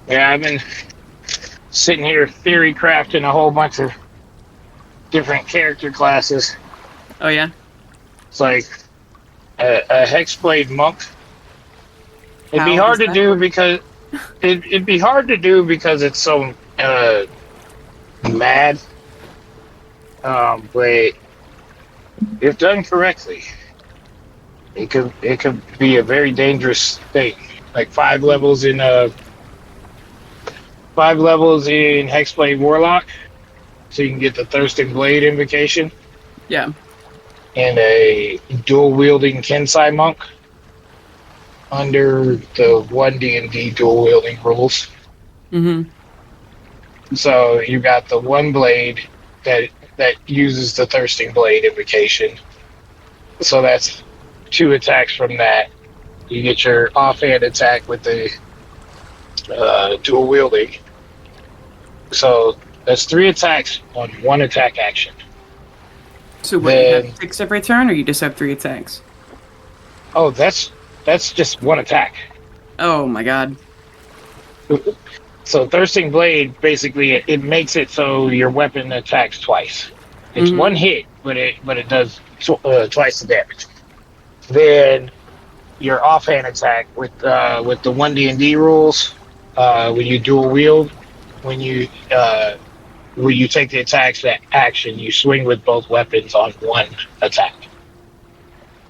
Yeah, I've been sitting here theory crafting a whole bunch of different character classes. Oh yeah. It's like a hexblade monk. It'd be How hard does to that do work? because it'd be hard to do because it's so mad. But if done correctly, it could be a very dangerous thing. Like 5 levels in Hexblade Warlock, so you can get the Thirsting Blade invocation, Yeah. and a dual wielding Kensai monk under the 1D&D dual wielding rules. Mm-hmm. So you got the one blade that uses the Thirsting Blade invocation. So that's 2 attacks from that. You get your offhand attack with the dual wielding. So that's 3 attacks on 1 attack action. So what, you have 6 every turn, or you just have 3 attacks? Oh, that's just 1 attack. Oh my god. So Thirsting Blade, basically, it makes it so your weapon attacks twice. It's 1 hit, but it does twice the damage. Then your offhand attack with the 1D&D rules, when you dual wield, when you take the attacks that action, you swing with both weapons on 1 attack.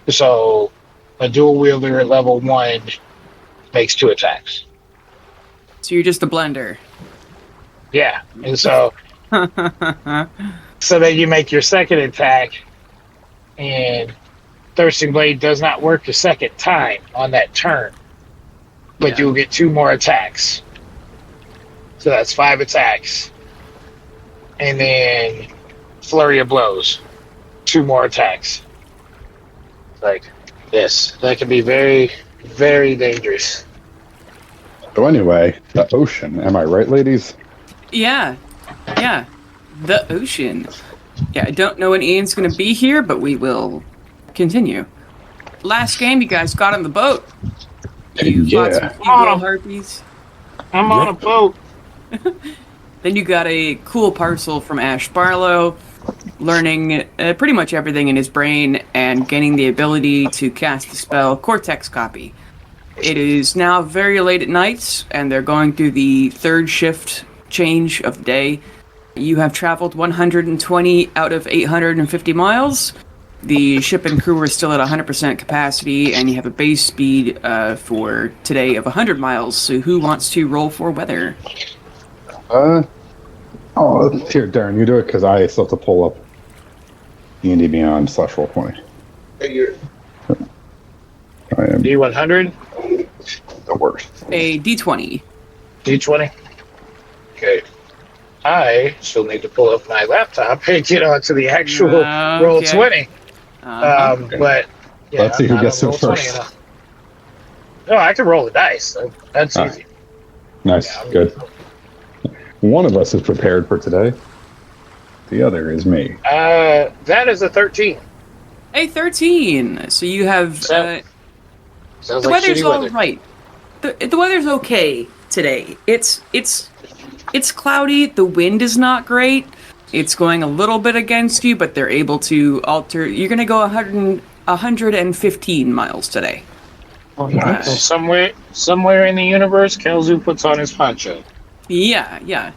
So a dual wielder at level 1 makes 2 attacks. So you're just a blender. Yeah, and so then you make your second attack, and Thirsting Blade does not work the second time on that turn, but you'll get 2 more attacks. So that's 5 attacks. And then Flurry of Blows, 2 more attacks. Like this. That can be very, very dangerous. So anyway, the ocean. Am I right, ladies? Yeah. Yeah. The ocean. Yeah, I don't know when Ian's going to be here, but we will continue. Last game, you guys got on the boat. You fought some evil harpies. I'm on a boat. Then you got a cool parcel from Ash Barlow, learning pretty much everything in his brain and gaining the ability to cast the spell Cortex Copy. It is now very late at night, and they're going through the 3rd shift change of the day. You have traveled 120 out of 850 miles. The ship and crew are still at 100% capacity, and you have a base speed for today of 100 miles. So who wants to roll for weather? Here, Darren, you do it, because I still have to pull up D&D Beyond /Roll20. I am D100? the worst. A D20. D20? Okay. I still need to pull up my laptop and get onto the actual roll 20. But yeah, let's see who gets to first. No, I can roll the dice. That's easy. Nice, yeah, good. One of us is prepared for today. The other is me. That is a 13. A 13. So you have. Sounds the like weather's all all right. The weather's okay today. It's cloudy. The wind is not great. It's going a little bit against you, but they're able to alter. You're gonna go 115 miles today. Somewhere in the universe, Kelzu puts on his poncho. Yeah. Yeah,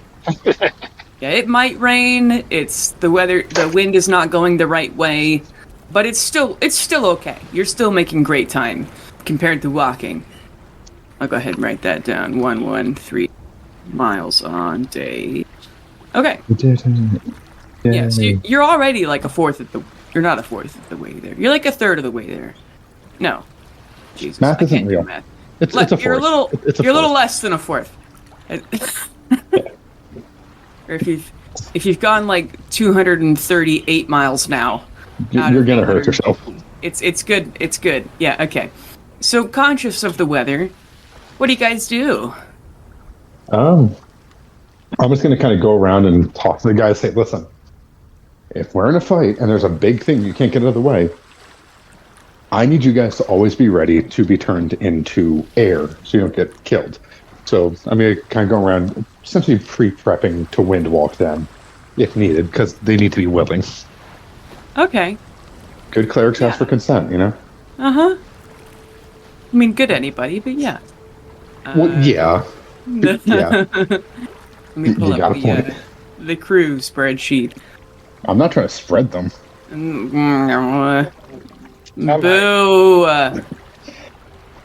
it might rain. It's the weather. The wind is not going the right way, but it's still okay. You're still making great time compared to walking. I'll go ahead and write that down. 113 miles on day. Okay. Yeah, so you're already like a fourth of the. You're not a fourth of the way there. You're like a third of the way there. No, Jesus, math isn't real. Math. It's a fourth. You're a little. You're a little less than a fourth. Or if you've gone like 238 miles now, you're gonna hurt yourself. It's good. It's good. Yeah. Okay. So conscious of the weather, what do you guys do? I'm just gonna kind of go around and talk to the guys. Say, listen, if we're in a fight and there's a big thing you can't get out of the way, I need you guys to always be ready to be turned into air so you don't get killed. So I'm going to kind of go around, essentially pre-prepping to wind walk them, if needed, because they need to be willing. Okay. Good clerics ask for consent, you know? Uh-huh. I mean, good anybody, but yeah. Well, yeah. Yeah. Let me pull You up got a point. the crew spreadsheet. I'm not trying to spread them. Boo! The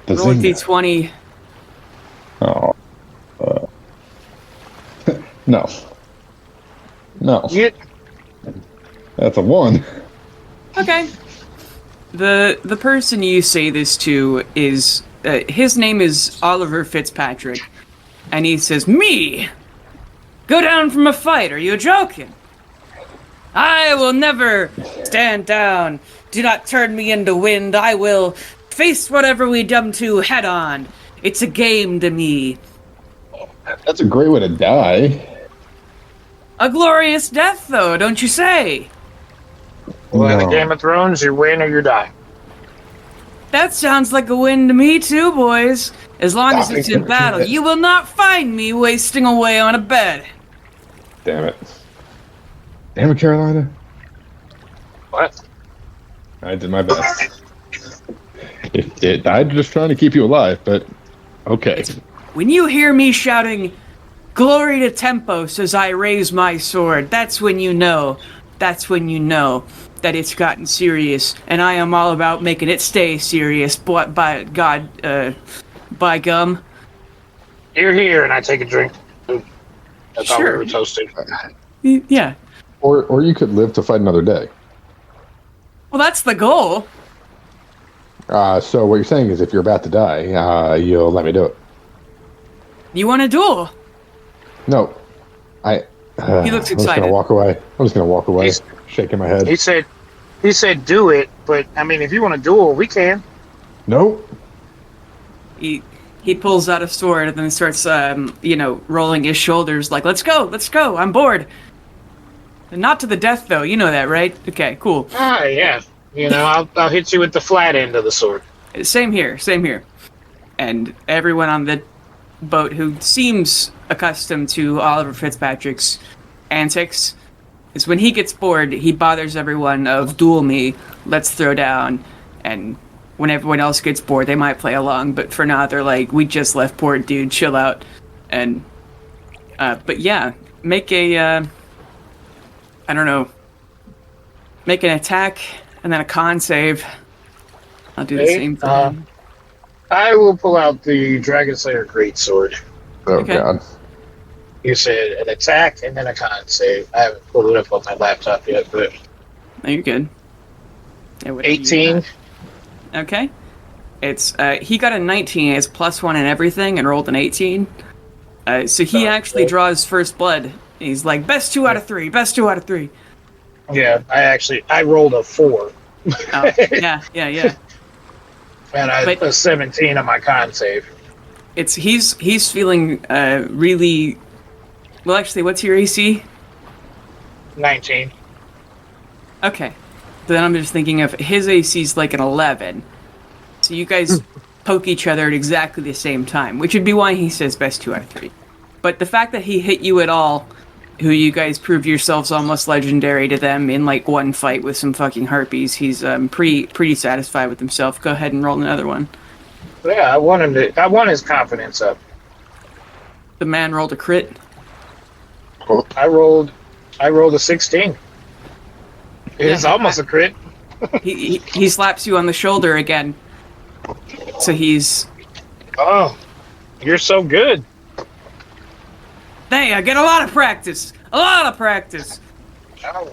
Roll a Zynga. d20. Oh. No. No. That's a 1. Okay. The person you say this to is his name is Oliver Fitzpatrick, and he says, "Me, go down from a fight? Are you joking? I will never stand down. Do not turn me into wind. I will face whatever we come to head on. It's a game to me. That's a great way to die. A glorious death, though, don't you say? Well, in No. the Game of Thrones, you win or you die. That sounds like a win to me too, boys. As long as it's in battle, you will not find me wasting away on a bed." Damn it. Damn it, Carolina. What? I did my best. It died just trying to keep you alive, but okay. When you hear me shouting, "Glory to Tempos" as I raise my sword, that's when you know that it's gotten serious, and I am all about making it stay serious, by God, by gum. You're here, and I take a drink. That's all we Sure. were toasting. Yeah. Or you could live to fight another day. Well, that's the goal. So what you're saying is if you're about to die, you'll let me do it. You want a duel? No. He looks I'm just excited. gonna walk away. I'm just gonna walk away, He's- shaking my head. He said do it, but I mean, if you want to duel, we can. Nope. He pulls out a sword and then starts, rolling his shoulders like, let's go, I'm bored. And not to the death, though. You know that, right? Okay, cool. Ah, yeah. You know, I'll hit you with the flat end of the sword. Same here. And everyone on the boat who seems accustomed to Oliver Fitzpatrick's antics is when he gets bored, he bothers everyone of duel me, let's throw down, and when everyone else gets bored, they might play along, but for now, they're like, we just left port, dude, chill out. And, but yeah, make make an attack and then a con save. I'll do the same thing. I will pull out the Dragon Slayer Greatsword. Oh Okay. God. You said an attack and then a con save. I haven't pulled it up on my laptop yet, but No, you're good. Yeah, whatever you 18. got. Okay. It's he got a 19, it's +1 and everything, and rolled an 18. So he actually draws first blood. He's like, best 2 out of 3, best 2 out of 3. Yeah, I rolled a 4. Oh, yeah. And I But- a 17 on my con save. He's feeling really. Well, actually, what's your AC? 19. Okay. Then I'm just thinking of his AC's like an 11. So you guys poke each other at exactly the same time, which would be why he says best 2 out of 3. But the fact that he hit you at all, who you guys proved yourselves almost legendary to them in like one fight with some fucking harpies, he's pretty satisfied with himself. Go ahead and roll another one. Yeah, I want his confidence up. The man rolled a crit. I rolled a 16. It's Yeah. almost a crit. He slaps you on the shoulder again. So he's, Oh, you're so good. hey, I get a lot of practice. A lot of practice. Oh,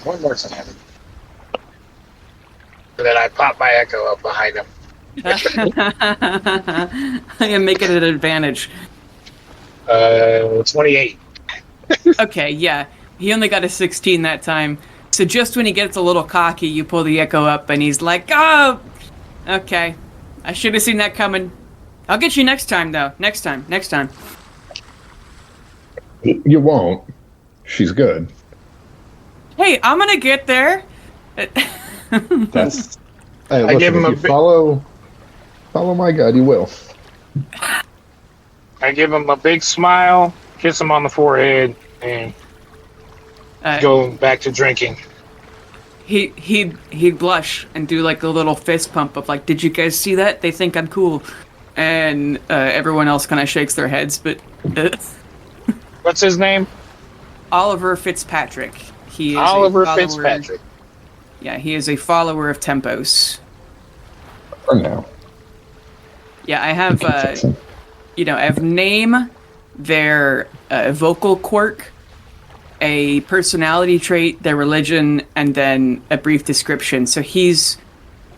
one more time. And then I pop my echo up behind him. I am making it an advantage. 28. Okay, yeah. He only got a 16 that time. So just when he gets a little cocky, you pull the echo up and he's like, oh, okay. I should have seen that coming. I'll get you next time, though. Next time. You won't. She's good. Hey, I'm gonna get there. That's. Hey, listen, give him if a you bit- follow my guide, you will. I give him a big smile, kiss him on the forehead, and go back to drinking. He'd blush and do like a little fist pump of like, did you guys see that? They think I'm cool. And everyone else kind of shakes their heads, but... What's his name? Oliver Fitzpatrick. He is Oliver Fitzpatrick. Yeah, he is a follower of Tempos. For now. Yeah, I have, I have name, their vocal quirk, a personality trait, their religion, and then a brief description. So he's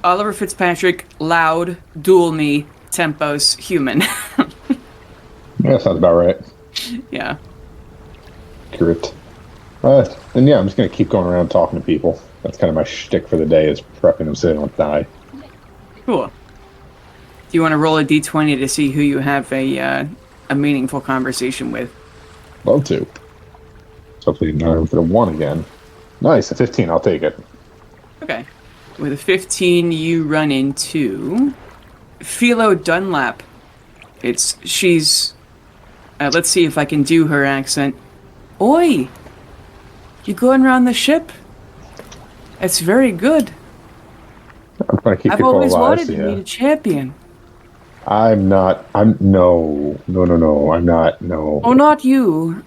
Oliver Fitzpatrick, loud, dual me, Tempos, human. Yeah, sounds about right. Yeah. Accurate. Then yeah, I'm just gonna keep going around talking to people. That's kind of my shtick for the day, is prepping them so they don't die. Cool. Do you want to roll a d20 to see who you have a meaningful conversation with? Love to. Hopefully not for a 1 again. Nice, a 15, I'll take it. Okay. With a 15, you run into Philo Dunlap. She's let's see if I can do her accent. Oi! You going around the ship? It's very good. I'm trying to keep I've people always alive, wanted so to meet a champion. no, I'm not, no. Oh, not you.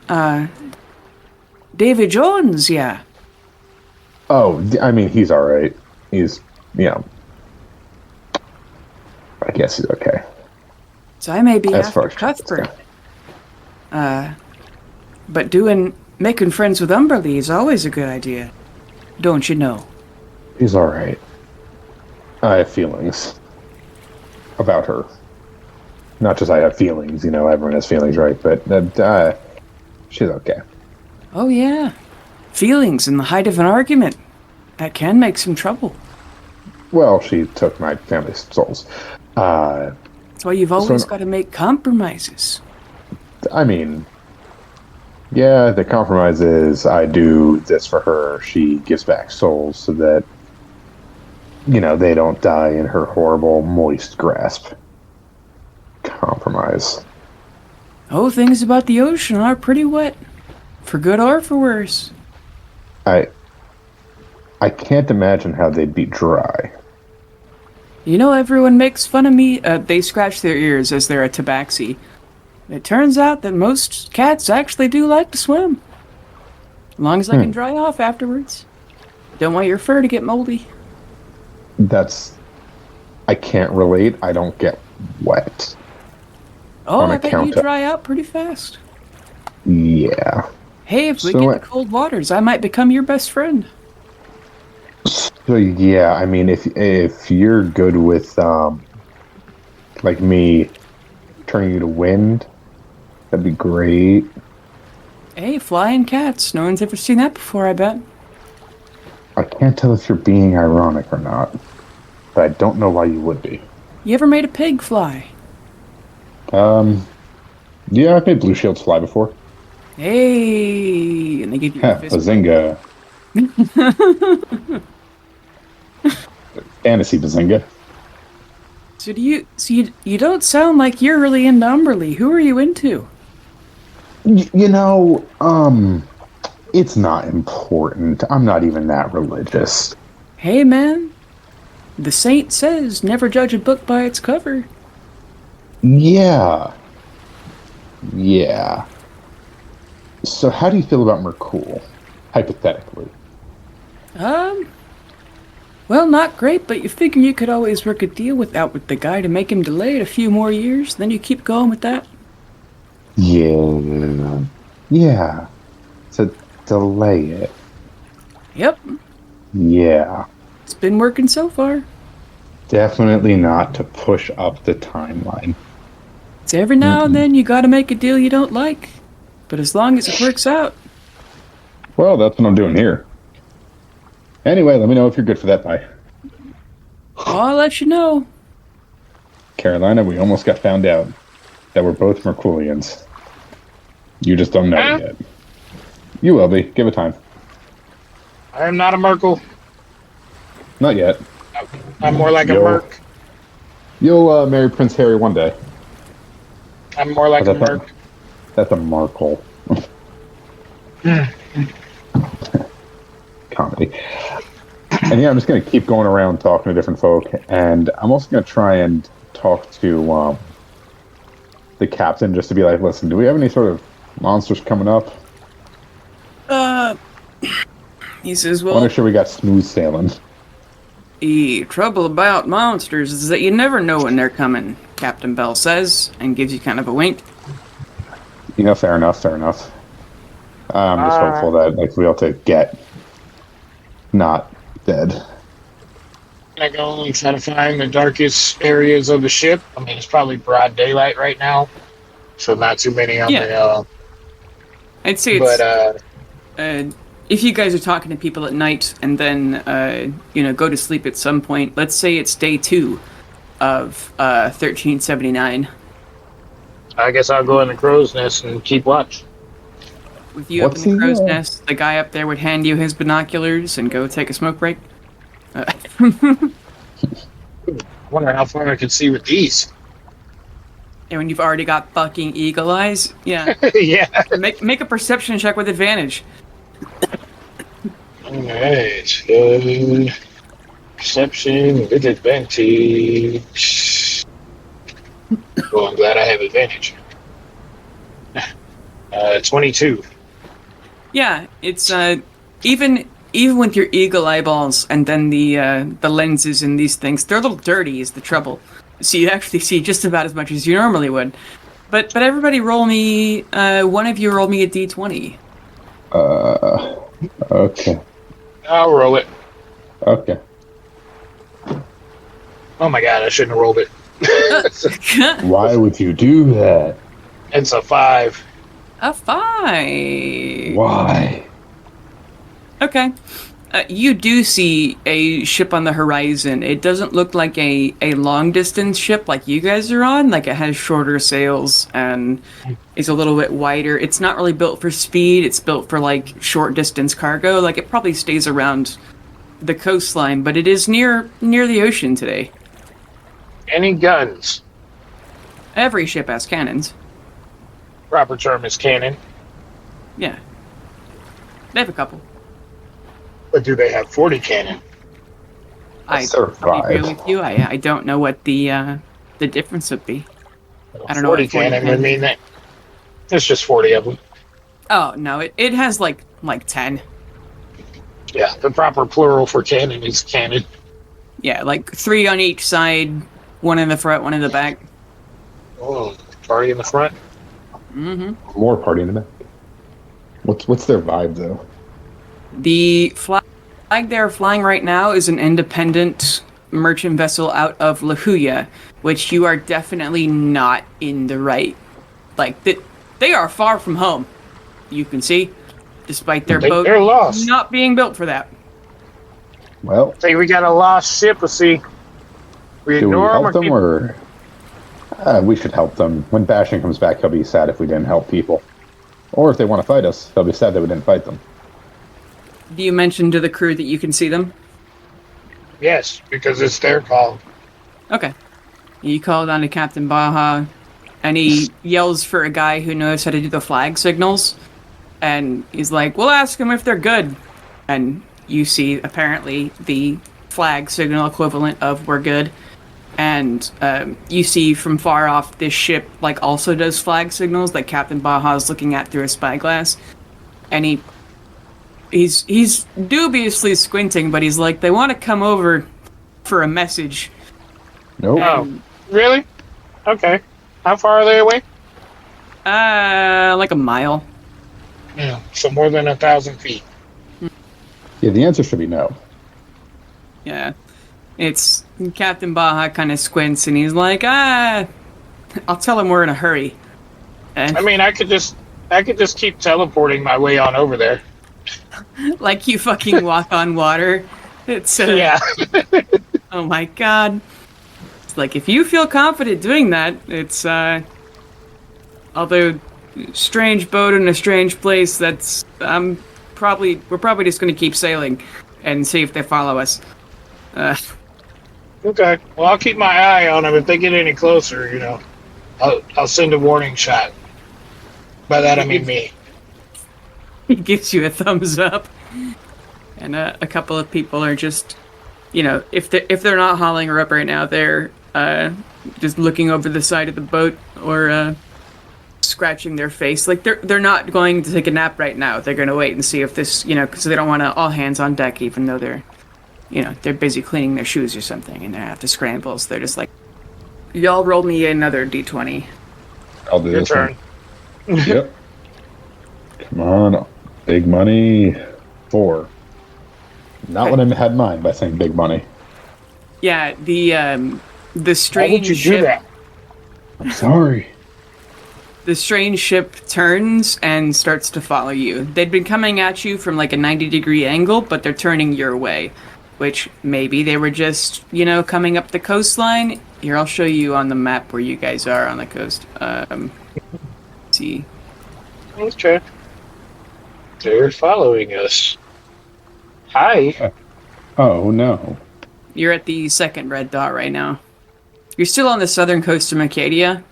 Davy Jones, yeah. Oh, I mean, he's alright. He's, I guess he's okay. So I may be As after far as Cuthbert. But making friends with Umberlee is always a good idea. Don't you know? He's alright. I have feelings about her. Not just I have feelings, everyone has feelings, right? But she's okay. Oh, yeah. Feelings in the height of an argument. That can make some trouble. Well, she took my family's souls. That's why you've always got to make compromises. I mean, yeah, the compromise is I do this for her. She gives back souls so that, they don't die in her horrible, moist grasp. Compromise. Oh, things about the ocean are pretty wet. For good or for worse. I can't imagine how they'd be dry. Everyone makes fun of me. They scratch their ears as they're a tabaxi. It turns out that most cats actually do like to swim. As long as I can dry off afterwards. Don't want your fur to get moldy. I can't relate. I don't get wet. Oh, I bet you dry out pretty fast. Yeah. Hey, if we get to cold waters, I might become your best friend. So yeah, I mean, if you're good with like me turning you to wind, that'd be great. Hey, flying cats. No one's ever seen that before, I bet. I can't tell if you're being ironic or not, but I don't know why you would be. You ever made a pig fly? Yeah, I've made blue shields fly before. Hey, and they give you a fist. Bazinga. Fantasy Bazinga. So you don't sound like you're really into Umberlee. Who are you into? It's not important. I'm not even that religious. Hey, man. The saint says never judge a book by its cover. Yeah. So how do you feel about Mercool, hypothetically? Well, not great, but you figure you could always work a deal with the guy to make him delay it a few more years, then you keep going with that. Yeah. To delay it. Yep. Yeah. It's been working so far. Definitely not to push up the timeline. So every now and then you gotta make a deal you don't like. But as long as it works out. Well, that's what I'm doing here. Anyway, let me know if you're good for that pie. I'll let you know. Carolina, we almost got found out that we're both Mercoolians. You just don't know it yet. You will be. Give it time. I am not a Merkel. Not yet. I'm more like a Merc. You'll marry Prince Harry one day. I'm more like a merc. That's a Markle. Comedy. And yeah, I'm just going to keep going around talking to different folk, and I'm also going to try and talk to the captain just to be like, listen, do we have any sort of monsters coming up? He says, I want well, to make sure we got smooth sailing. the trouble about monsters is that you never know when they're coming, Captain Bell says, and gives you kind of a wink. You know, fair enough. I'm just hopeful that like we'll to get not dead. I can only try to find the darkest areas of the ship. I mean, it's probably broad daylight right now, so not too many on the. I'd say if you guys are talking to people at night and then go to sleep at some point, let's say it's day 2 of 1379. I guess I'll go in the crow's nest and keep watch. With you up in the crow's nest, the guy up there would hand you his binoculars and go take a smoke break. Wonder how far I can see with these. And when you've already got fucking eagle eyes, yeah. Yeah. Make a perception check with advantage. Alright. Perception with advantage. Well, I'm glad I have advantage. 22. Yeah, it's even with your eagle eyeballs and then the lenses in these things, they're a little dirty is the trouble. So you actually see just about as much as you normally would. But everybody roll me one of you roll me a d20. Okay. I'll roll it. Okay. Oh my god, I shouldn't have rolled it. Why would you do that? It's a 5. A 5. Why? Okay. You do see a ship on the horizon. It doesn't look like a long-distance ship like you guys are on. Like, it has shorter sails and is a little bit wider. It's not really built for speed. It's built for, like, short-distance cargo. Like, it probably stays around the coastline, but it is near the ocean today. Any guns? Every ship has cannons. Proper term is cannon. Yeah. They have a couple. But do they have 40 cannon? I agree with you. I don't know what the difference would be. I don't know. 40 cannon would mean that there's just 40 of them. Oh no, it has like 10. Yeah, the proper plural for cannon is cannon. Yeah, like 3 on each side, 1 in the front, 1 in the back. Oh, party in the front. Mm-hmm. More party in the back. What's their vibe though? The flag they're flying right now is an independent merchant vessel out of Lahuya, which you are definitely not in the right. Like, they are far from home, you can see, despite their boat they're lost. Not being built for that. Well, Say we got a lost ship, let's see. We do we ignore help them keep... or we should help them. When Bastion comes back, he'll be sad if we didn't help people. Or if they want to fight us, they'll be sad that we didn't fight them. Do you mention to the crew that you can see them? Yes, because it's their call. Okay. You call down to Captain Baja, and he yells for a guy who knows how to do the flag signals. And he's like, we'll ask them if they're good. And you see, apparently, the flag signal equivalent of we're good. And you see from far off, this ship like also does flag signals that Captain Baja is looking at through a spyglass. And he's dubiously squinting, but he's like, they want to come over for a message. Nope. Oh, really? Okay. How far are they away? Like a mile. Yeah, so more than 1,000 feet. Yeah, the answer should be no. Yeah. It's Captain Baja kind of squints and he's like, I'll tell him we're in a hurry. And I mean, I could just keep teleporting my way on over there. like you fucking walk on water. It's Yeah. Oh my god. It's like, if you feel confident doing that, it's although strange boat in a strange place, that's we're probably just gonna keep sailing and see if they follow us. Okay. Well, I'll keep my eye on them. If they get any closer, I'll send a warning shot. By that I mean me. He gives you a thumbs up, and a couple of people are just, if they're not hauling her up right now, they're just looking over the side of the boat or scratching their face. Like they're not going to take a nap right now. They're going to wait and see if this, because they don't want to all hands on deck, even though they're busy cleaning their shoes or something, and they have to scramble. So they're just like, y'all roll me another d20. I'll do Your this turn. one. Yep. Come on. Big money. 4. Not what I had in mind by saying big money. Yeah, the strange Why would you do ship. that? I'm sorry. The strange ship turns and starts to follow you. They'd been coming at you from like a 90-degree angle, but they're turning your way. Which maybe they were just, coming up the coastline. Here, I'll show you on the map where you guys are on the coast. Let's see. Okay. They're following us. Hi. Oh, no. You're at the second red dot right now. You're still on the southern coast of Acadia.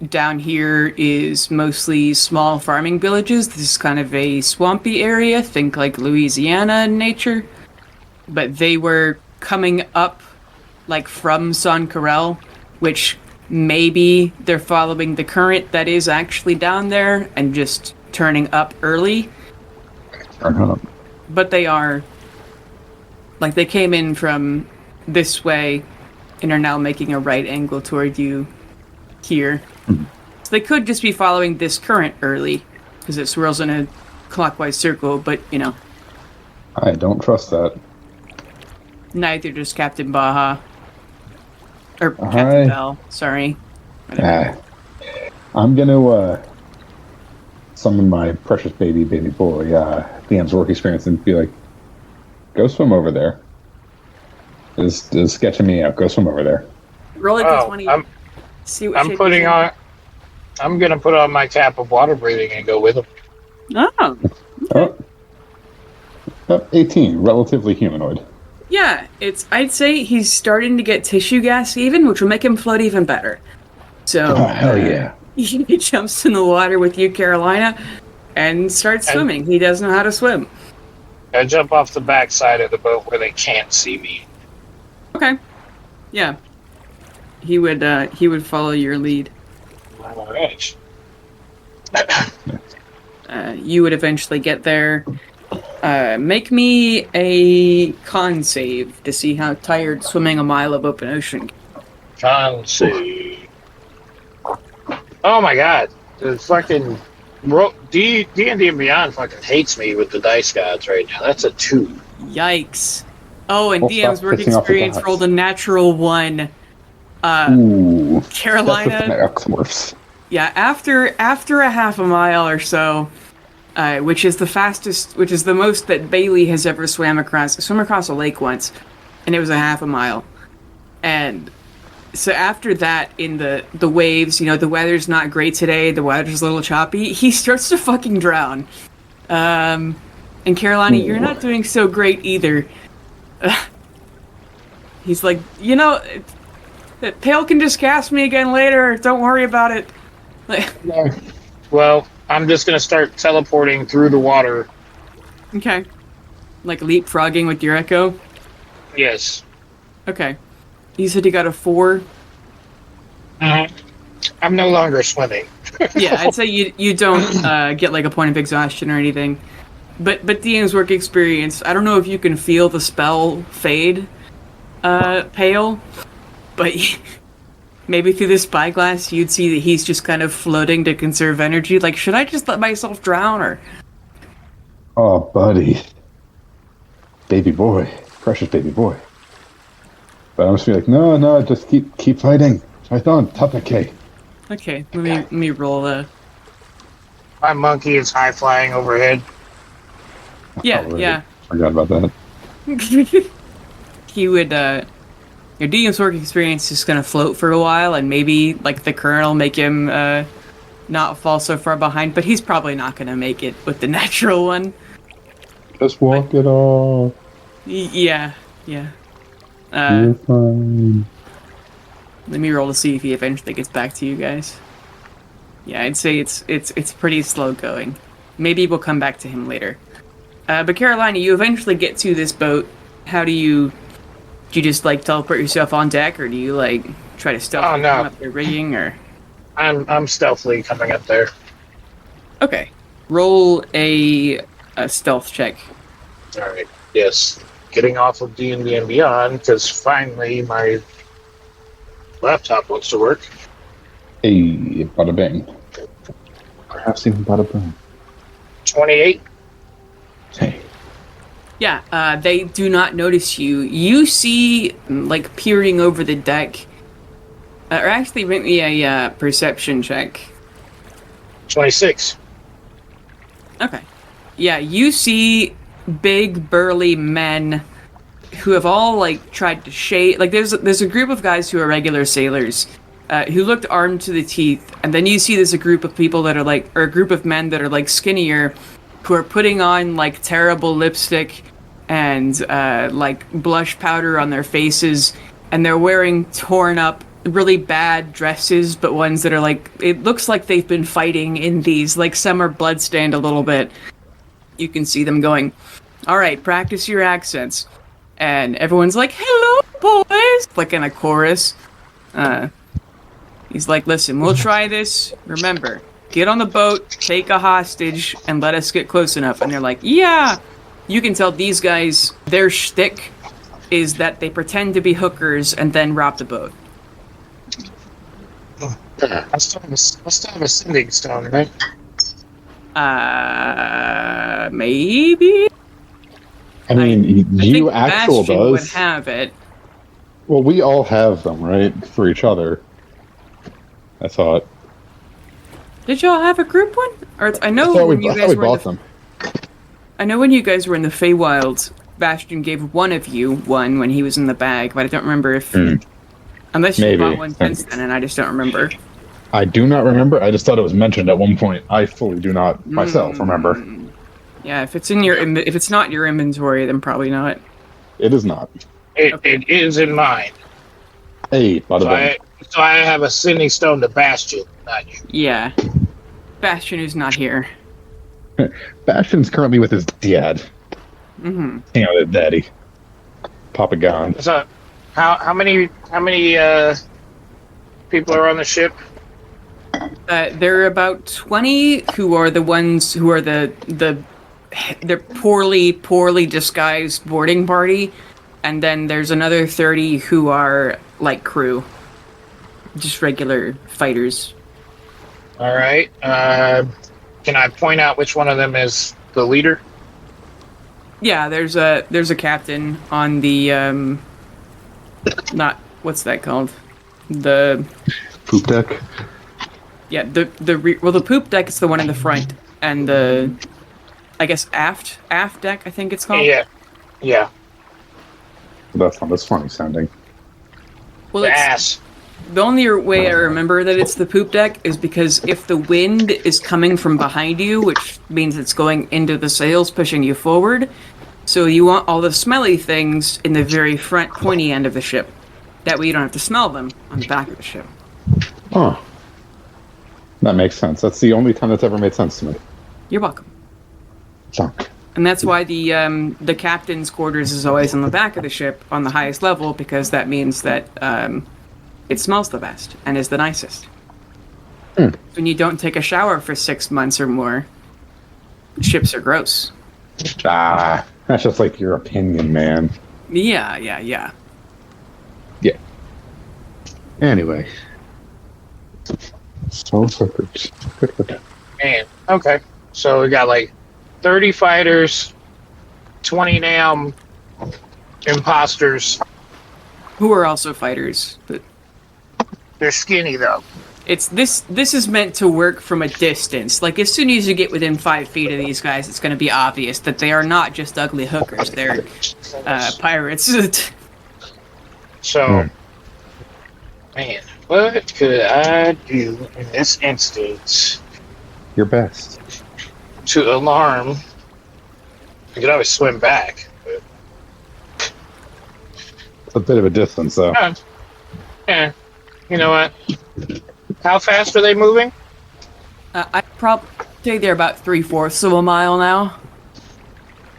Down here is mostly small farming villages. This is kind of a swampy area. Think like Louisiana in nature. But they were coming up like from San Carel, which maybe they're following the current that is actually down there and just turning up early. But they are, like, they came in from this way and are now making a right angle toward you here. So they could just be following this current early, because it swirls in a clockwise circle, but, I don't trust that. neither does Captain Baja. Or Captain Bell, sorry. I'm gonna summon my precious baby boy, DM's work experience, and be like, go swim over there. Is sketching me out. Go swim over there. Roll it to 20. See what shape it's in. I'm gonna put on my cap of water breathing and go with him. Oh. 18, relatively humanoid. Yeah, I'd say he's starting to get tissue gas even, which will make him float even better. So, hell yeah. He jumps in the water with you, Carolina, and starts swimming. He does know how to swim. I jump off the back side of the boat where they can't see me. Okay. Yeah. He would follow your lead. All right. You would eventually get there. Make me a con save to see how tired swimming a mile of open ocean. Con save. Oh my god. The fucking D&D and Beyond fucking hates me with the dice gods right now. That's a 2. Yikes. Oh, and Well, DM's stop work pissing off the experience gods. rolled a natural 1. Ooh. Carolina. Xmorphs. Yeah, after a half a mile or so, which is the most that Bailey has ever swam across a lake once, and it was a half a mile. And so after that, in the waves, the weather's not great today, the weather's a little choppy, he starts to fucking drown. And Carolina, you're not doing so great either. He's like, Pale can just cast me again later, don't worry about it. Well, I'm just gonna start teleporting through the water. Okay. Like leapfrogging with your echo? Yes. Okay. You said you got a 4? I'm no longer swimming. Yeah, I'd say you don't get like a point of exhaustion or anything. But DM's work experience, I don't know if you can feel the spell fade, Pale, but maybe through the spyglass you'd see that he's just kind of floating to conserve energy. Like, should I just let myself drown, or? Oh, buddy. Baby boy. Precious baby boy. But I'm just be like, no, just keep fighting. Fight on, Tapake. Okay, let me roll My monkey is high flying overhead. Yeah. Forgot about that. He would, your DM's work experience is gonna float for a while, and maybe, like, the current will make him, not fall so far behind, but he's probably not gonna make it with the natural one. Just walk it off. Yeah. You're fine. Let me roll to see if he eventually gets back to you guys. Yeah, I'd say it's pretty slow going. Maybe we'll come back to him later. But Carolina, you eventually get to this boat. How do you just like teleport yourself on deck, or do you like try to stealth come up the rigging, or? I'm stealthily coming up there. Okay, roll a stealth check. All right. Yes. Getting off of D&D and Beyond because finally my laptop wants to work. Hey, bada bing. Perhaps even bada boom. 28. Hey. Yeah, they do not notice you. You see, like, peering over the deck. Or actually, make me a perception check. 26. Okay. Yeah, you see big, burly men who have all, like, tried to shade... Like, there's a group of guys who are regular sailors who looked armed to the teeth. And then you see there's a group of people that are, like... Or a group of men that are, like, skinnier who are putting on, like, terrible lipstick and, like, blush powder on their faces. And they're wearing torn up, really bad dresses, but ones that are, like... It looks like they've been fighting in these. Like, some are bloodstained a little bit. You can see them going, all right, practice your accents. And everyone's like, hello, boys! Like in a chorus. He's like, listen, we'll try this. Remember, get on the boat, take a hostage, and let us get close enough. And they're like, yeah! You can tell these guys, their shtick is that they pretend to be hookers and then rob the boat. I still have a sending stone, right? Maybe? I mean, I you think actual Bastion does. would have it. Well, we all have them, right? For each other. I thought. Did y'all have a group one? Or I know I thought when you guys were bought them. I know when you guys were in the Feywild, Bastion gave one of you one when he was in the bag, but I don't remember if unless you Maybe. bought one since then, and I just don't remember. I do not remember. I just thought it was mentioned at one point. I fully do not myself remember. Yeah, if it's in your if it's not in your inventory, then probably not. It is not. It is in mine. Hey, bada bing. So I have a sending stone to Bastion, not you. Yeah. Bastion is not here. Bastion's currently with his dad. Mm-hmm. Hang out with daddy. Papa Gon. So how many people are on the ship? There are about 20 who are the ones who are they're poorly disguised boarding party, and then there's another 30 who are like crew, just regular fighters. All right. Can I point out which one of them is the leader? Yeah, there's a captain on the not what's that called? The Poop deck. Yeah, the poop deck is the one in the front, and the I guess aft deck I think it's called. Yeah. That's not as funny sounding. Well, The ass. the only way I remember that it's the poop deck is because if the wind is coming from behind you, which means it's going into the sails, pushing you forward, so you want all the smelly things in the very front pointy end of the ship. That way you don't have to smell them on the back of the ship. Oh. That makes sense. That's the only time that's ever made sense to me. You're welcome. Chunk. And that's why the captain's quarters is always on the back of the ship on the highest level, because that means that it smells the best and is the nicest. When you don't take a shower for 6 months or more, ships are gross. That's just like your opinion, man. Yeah. Yeah. Anyway. So perfect. Man. Okay. So we got like 30 fighters, 20 damn imposters. Who are also fighters, but They're skinny though. it's this is meant to work from a distance. Like, as soon as you get within 5 feet of these guys, it's going to be obvious that they are not just ugly hookers. They're pirates. So, man, what could I do in this instance Your best. to alarm? I could always swim back. But, It's a bit of a distance, though. yeah. You know what? How fast are they moving? I'd probably say they're about 3/4 of a mile now.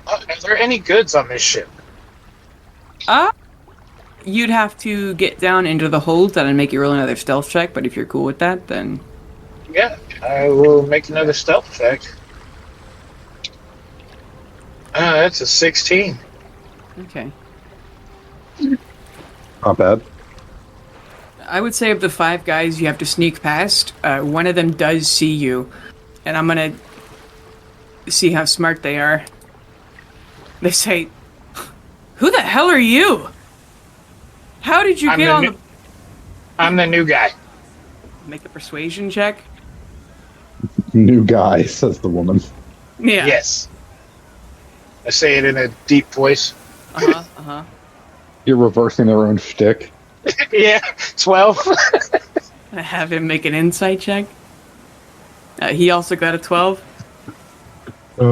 Are there any goods on this ship? You'd have to get down into the hold and make you roll another stealth check, but if you're cool with that, then... Yeah, I will make another stealth check. That's a 16. Okay. Not bad. I would say of the 5 guys you have to sneak past, one of them does see you. And I'm gonna see how smart they are. They say, "Who the hell are you? How did you get on the..." I'm the new guy. Make a persuasion check. New guy, says the woman. Yeah. Yes. I say it in a deep voice. Uh-huh. You're reversing their own shtick. Yeah, 12. I have him make an insight check. He also got a 12.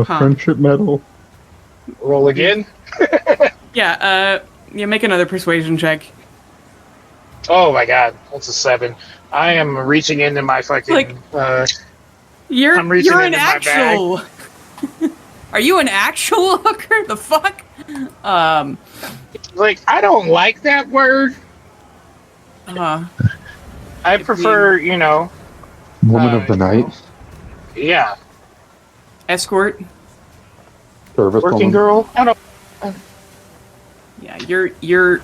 Friendship medal. Roll again. Yeah, make another persuasion check. Oh my god, that's a 7. I am reaching into my fucking... You're I'm reaching an into my actual... Are you an actual hooker? The fuck? Like, I don't like that word. I prefer, Woman of the night. Yeah. Escort? Service Working woman. girl? I don't... Yeah, you're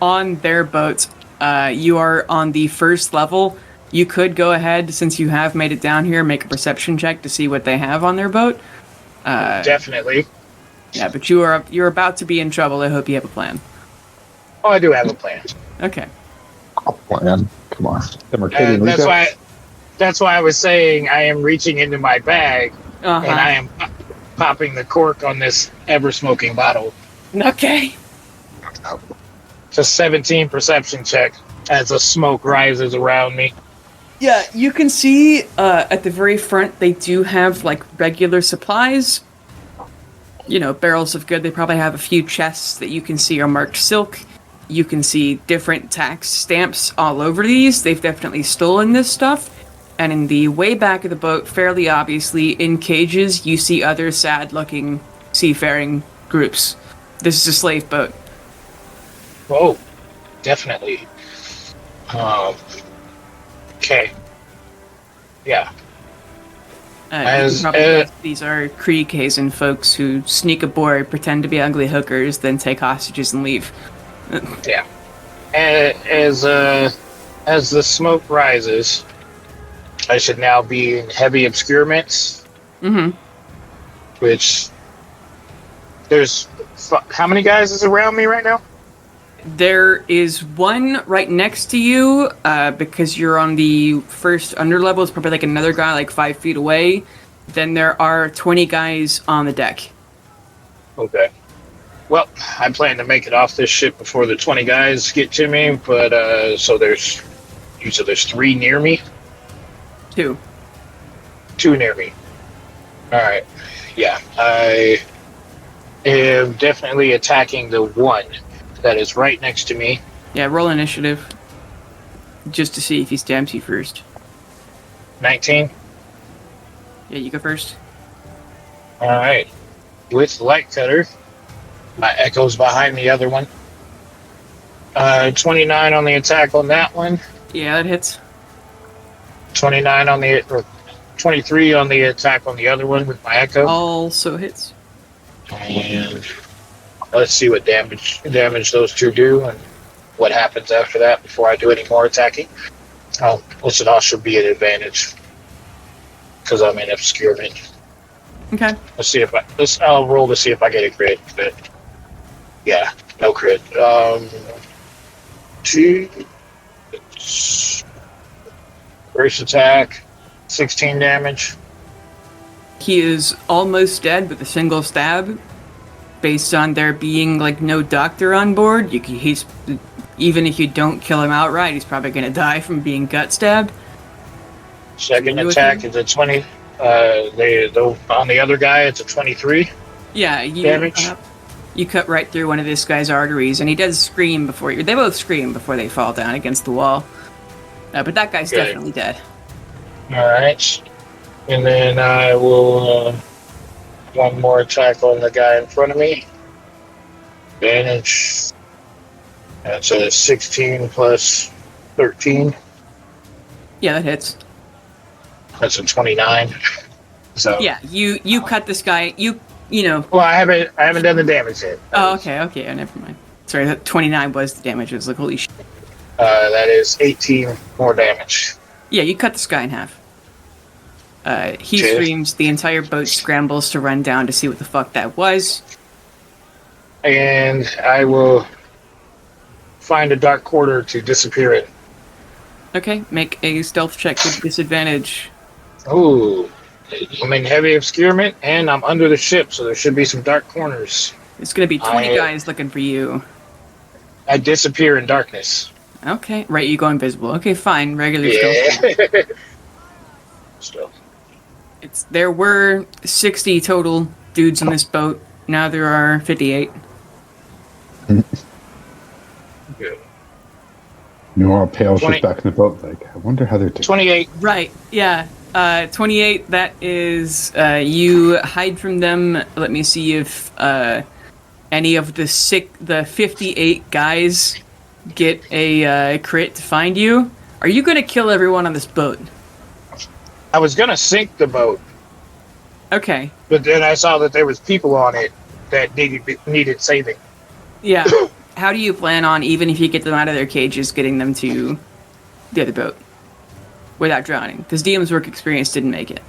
on their boat. You are on the first level. You could go ahead, since you have made it down here, make a perception check to see what they have on their boat. Definitely. Yeah, but you're about to be in trouble. I hope you have a plan. Oh, I do have a plan. Okay. Oh, plan. Come on. Them Arcadian That's why I was saying I am reaching into my bag and I am popping the cork on this ever-smoking bottle. Okay. It's a 17 perception check as the smoke rises around me. Yeah, you can see at the very front they do have like regular supplies. Barrels of good. They probably have a few chests that you can see are marked silk. You can see different tax stamps all over these. They've definitely stolen this stuff. And in the way back of the boat, fairly obviously, in cages, you see other sad-looking seafaring groups. This is a slave boat. Oh, definitely. Okay. Yeah. You can probably guess these are Creek Hazen folks who sneak aboard, pretend to be ugly hookers, then take hostages and leave. Yeah. As the smoke rises, I should now be in heavy obscurements. Mm-hmm. Which there's how many guys is around me right now? There is one right next to you, because you're on the first underlevel. It's probably like another guy like 5 feet away. Then there are 20 guys on the deck. Okay. Well, I plan to make it off this ship before the 20 guys get to me, but so there's 3 near me? 2. 2 near me. Alright. Yeah. I am definitely attacking the one that is right next to me. Yeah, roll initiative. Just to see if he stabs you first. 19. Yeah, you go first. Alright. With light cutter. My echo's behind the other one. 29 on the attack on that one. Yeah, that hits. 29 on or 23 on the attack on the other one with my echo. Also hits. And let's see what damage those 2 do and what happens after that before I do any more attacking. Oh, which it also be an advantage because I'm in obscurement. Okay. I'll roll to see if I get a crit, but yeah, no crit. 2 first attack, 16 damage. He is almost dead with a single stab. Based on there being like no doctor on board, he's even if you don't kill him outright, he's probably gonna die from being gut stabbed. Second attack is a 20. On the other guy, it's a 23. Yeah, damage. You cut right through one of this guy's arteries, and he does scream before you. They both scream before they fall down against the wall. But that guy's Okay. definitely dead. All right. And then I will one more attack on the guy in front of me. Advantage. That's a 16 plus 13. Yeah, that hits. That's a 29. So Yeah, you cut this guy. You know. well, I haven't done the damage yet. Oh, okay. Never mind. Sorry, that 29 was the damage. It was like, holy shit. That is 18 more damage. Yeah, you cut this guy in half. He Okay. screams. The entire boat scrambles to run down to see what the fuck that was. And I will find a dark corner to disappear in. Okay, make a stealth check with disadvantage. Ooh. I'm in heavy obscurement, and I'm under the ship, so there should be some dark corners. It's gonna be 20 guys looking for you. I disappear in darkness. Okay, right, you go invisible. Okay, fine, regular stealth. Yeah. Still. There were 60 total dudes on this boat. Now there are 58. Good. Meanwhile, Pale's 20 just back in the boat. Like, I wonder how they're doing. 28. Right, yeah. 28, that is, you hide from them. Let me see if any of the 58 guys get a crit to find you. Are you going to kill everyone on this boat? I was gonna sink the boat, Okay, but then I saw that there was people on it that needed saving. yeah. How do you plan on, even if you get them out of their cages, getting them to the other boat without drowning? Because DM's work experience didn't make it.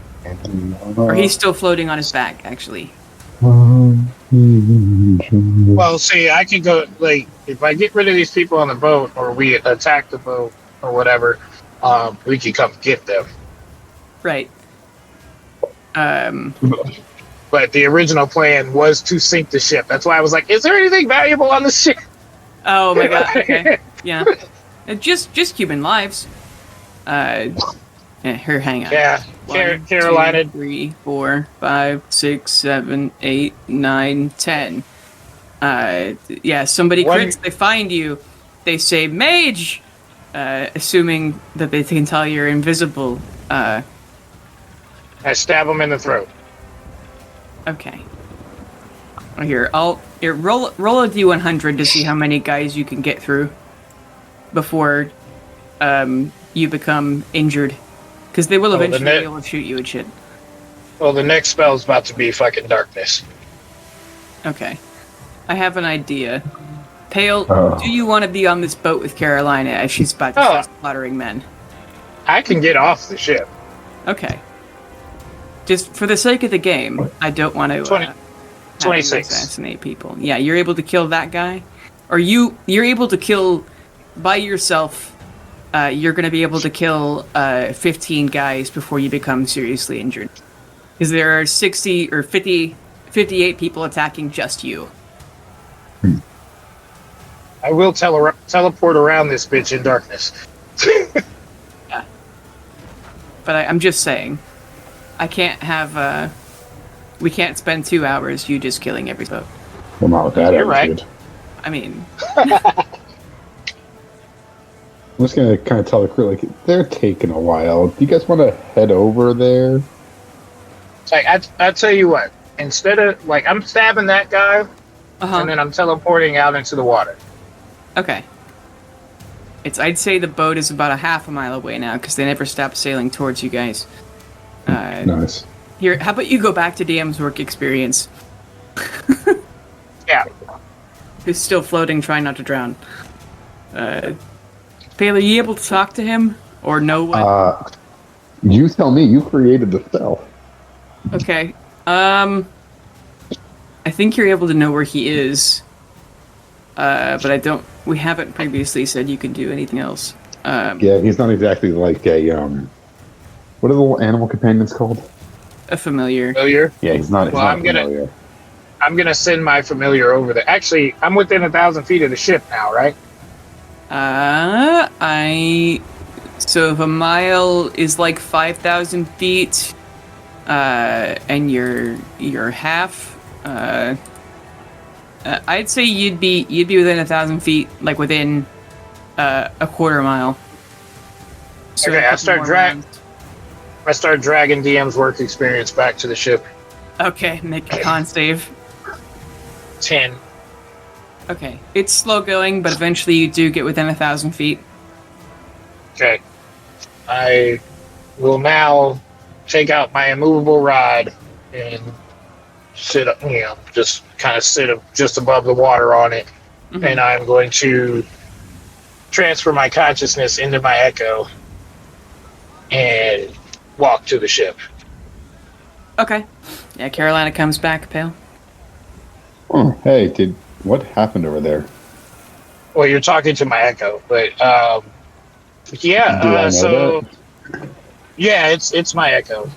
Or he's still floating on his back, actually. Well, see, I can go, like, if I get rid of these people on the boat, or we attack the boat, or whatever, we can come get them. Right. But the original plan was to sink the ship. That's why I was like, is there anything valuable on the ship? Oh my god, okay. Yeah. Just human lives. Here, hang on. Yeah, 1, Carolina. 2, 3, 4, 5, 6, 7, 8, 9, 10. Yeah, somebody crits, they find you. They say, Mage! Assuming that they can tell you're invisible. I stab him in the throat. Okay. Here, roll a d100 to see how many guys you can get through before you become injured. Because they will eventually be able to shoot you and shit. Well, the next spell's about to be fucking darkness. Okay. I have an idea. Pale, do you want to be on this boat with Carolina as she's about to start slaughtering men? I can get off the ship. Okay. Just for the sake of the game, I don't want to 26. assassinate people. Yeah, you're able to kill that guy? Or you're able to kill by yourself. You're going to be able to kill 15 guys before you become seriously injured. Because there are 60 or 58 people attacking just you. I will teleport around this bitch in darkness. Yeah. But I'm just saying. I can't have, we can't spend 2 hours you just killing every boat. Well, not with that You're attitude. right. I mean... I'm just gonna kind of tell the crew, like, they're taking a while. Do you guys want to head over there? Like, I tell you what. Instead of, like, I'm stabbing that guy, and then I'm teleporting out into the water. Okay. I'd say the boat is about a half a mile away now, because they never stopped sailing towards you guys. Nice. Here, how about you go back to DM's work experience? Yeah. Who's still floating, trying not to drown. Pale, are you able to talk to him? Or know what? You tell me. You created the spell. Okay. I think you're able to know where he is. But we haven't previously said you can do anything else. Yeah, he's not exactly like a, what are the little animal companions called? A familiar. Familiar? Yeah, he's not, Well, I'm familiar. I'm gonna send my familiar over there. Actually, I'm within 1,000 feet of the ship now, right? So if a mile is like 5,000 feet, and you're half, I'd say you'd be within 1,000 feet, like within a quarter mile. So Okay, a couple more rounds. I start dragging DM's work experience back to the ship. Okay, make a con save. 10. Okay, it's slow going, but eventually you do get within 1,000 feet. Okay. I will now take out my immovable rod and sit up, just kind of sit up just above the water on it. Mm-hmm. And I'm going to transfer my consciousness into my echo and walk to the ship. Okay. Yeah, Carolina comes back, Pale. Oh, hey, what happened over there? Well, you're talking to my echo, but yeah. Do I know so that? yeah, it's my echo.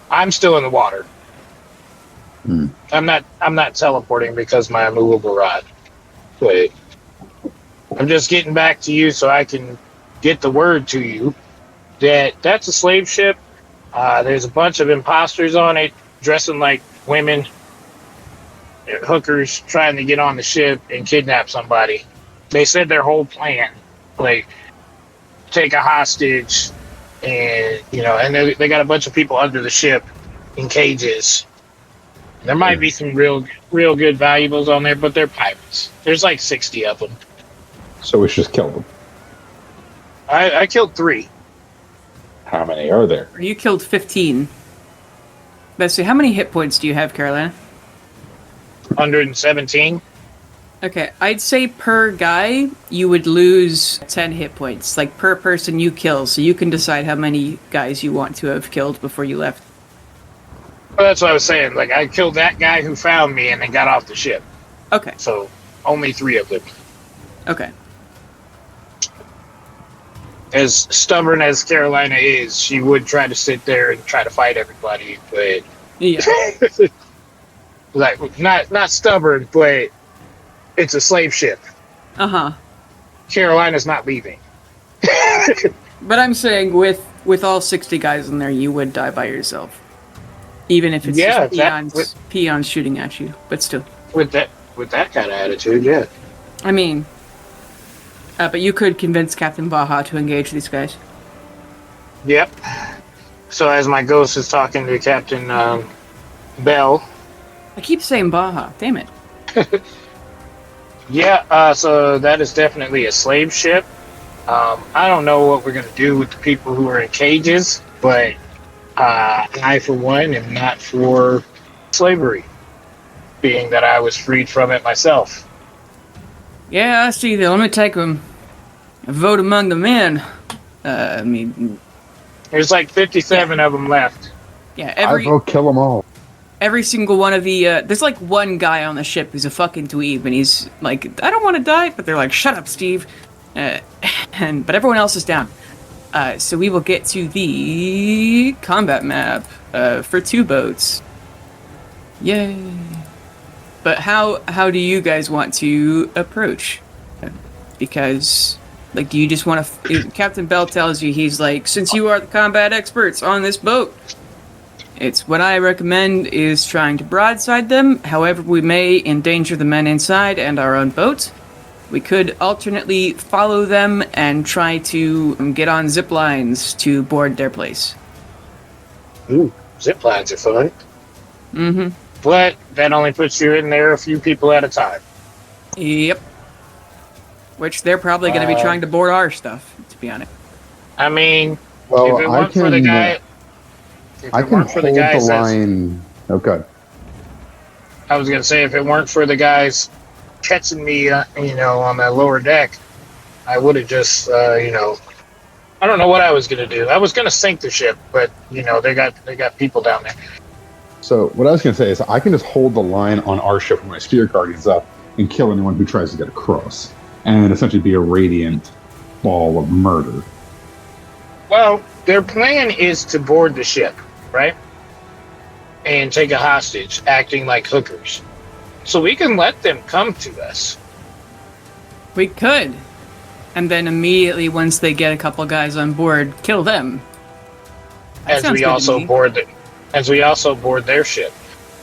I'm still in the water. I'm not teleporting because my immovable rod. But I'm just getting back to you so I can get the word to you that that's a slave ship. There's a bunch of imposters on it, dressing like women, hookers, trying to get on the ship and kidnap somebody. They said their whole plan, like take a hostage, and and they got a bunch of people under the ship in cages. There might be some real good valuables on there, but they're pirates. There's like 60 of them. So we should just kill them. I killed 3. How many are there? You killed 15. Let's see, how many hit points do you have, Carolina? 117. Okay, I'd say per guy, you would lose 10 hit points. Like, per person you kill, so you can decide how many guys you want to have killed before you left. Well, that's what I was saying. Like, I killed that guy who found me and then got off the ship. Okay. So, only 3 of them. Okay. As stubborn as Carolina is, she would try to sit there and try to fight everybody, but Yeah. like not stubborn, but it's a slave ship. Uh-huh. Carolina's not leaving. But I'm saying with all 60 guys in there, you would die by yourself. Even if it's just peons shooting at you, but still. With that kind of attitude, yeah. I mean, but you could convince Captain Baja to engage these guys. Yep. So as my ghost is talking to Captain Bell. I keep saying Baja. Damn it. Yeah, so that is definitely a slave ship. I don't know what we're going to do with the people who are in cages, but I, for one, am not for slavery, being that I was freed from it myself. Yeah, I see that. Let me take a vote among the men. I mean... There's like 57 of them left. Yeah, I vote kill them all. Every single one of the... there's like one guy on the ship who's a fucking dweeb, and he's like, I don't want to die, but they're like, shut up, Steve. But everyone else is down. So we will get to the combat map for 2 boats. Yay. But how do you guys want to approach? Because, like, do you just want to... Captain Bell tells you, he's like, since you are the combat experts on this boat, it's what I recommend is trying to broadside them. However, we may endanger the men inside and our own boat. We could alternately follow them and try to get on zip lines to board their place. Ooh, zip lines are fun. Mm-hmm. But that only puts you in there a few people at a time. Yep. Which they're probably going to be trying to board our stuff, to be honest. I mean, well, if it weren't for the guy... I can hold the line... Oh, good. I was going to say, if it weren't for the guys catching me, on that lower deck, I would have just, I don't know what I was going to do. I was going to sink the ship, but, they got people down there. So what I was going to say is I can just hold the line on our ship with my Spirit Guardians up and kill anyone who tries to get across. And essentially be a radiant ball of murder. Well, their plan is to board the ship, right? And take a hostage, acting like hookers. So we can let them come to us. We could. And then immediately, once they get a couple guys on board, kill them. As we also board their ship.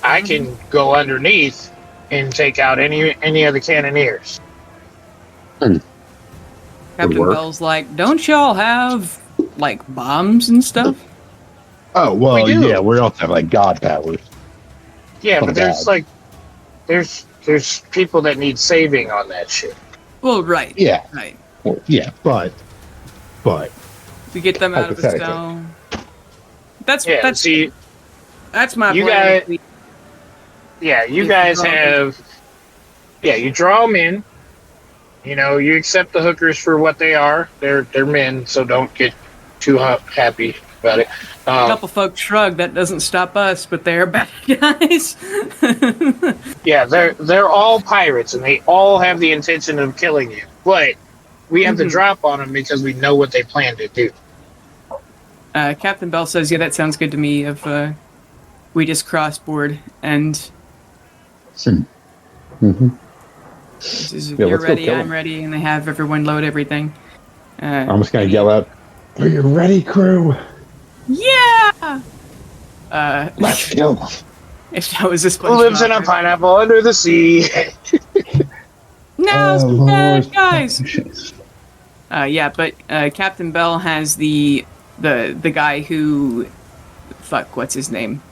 I can go underneath and take out any of the cannoneers. Captain work. Bell's like, don't y'all have, like, bombs and stuff? Oh, well, We do. yeah, we also have, like, god powers. Yeah, Oh, but there's God. there's people that need saving on that shit. Well, right. Yeah. Right. Well, yeah, but We get them out of the Hypothetically. cell. That's Yeah, that's see, that's my you plan. guys- yeah, you If guys you draw have, yeah, you draw them in. You know, you accept the hookers for what they are. They're men, so don't get too happy about it. A couple folks shrug. That doesn't stop us, but they're bad guys. Yeah, they're all pirates, and they all have the intention of killing you. But we have the drop on them because we know what they plan to do. Captain Bell says, "Yeah, that sounds good to me." We just crossboard and says, if Yeah, you're let's go ready, kill I'm 'em. ready, and they have everyone load everything. I'm just gonna yell out, "Are you ready, crew? Yeah. Let's kill them." If that was this Who lives in a pineapple under the sea? No, Oh, some bad Lord. guys. But Captain Bell has the guy who, fuck, what's his name?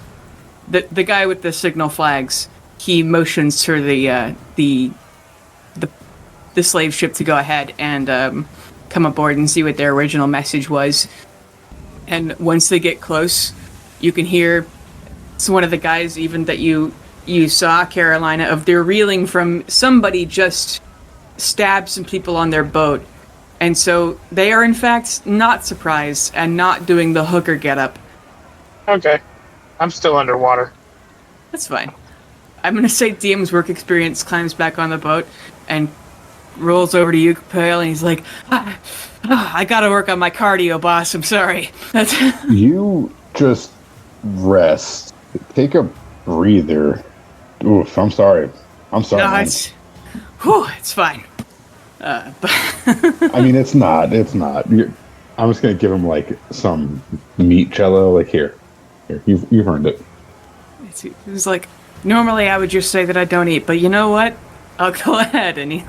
The guy with the signal flags. He motions to the slave ship to go ahead and come aboard and see what their original message was. And once they get close, you can hear it's one of the guys even that you saw, Carolina, of they're reeling from somebody just stabbed some people on their boat. And so they are in fact not surprised and not doing the hooker getup. Okay, I'm still underwater. That's fine. I'm gonna say DM's work experience climbs back on the boat and rolls over to you, Pale, and he's like, I gotta work on my cardio, boss. I'm sorry. That's You just rest. Take a breather. Oof, I'm sorry. I'm sorry. no, man. it's fine. But I mean, it's not. It's not. I'm just gonna give him like some meat jello. Like here, you've earned it. he's like, normally I would just say that I don't eat, but you know what? I'll go ahead. And he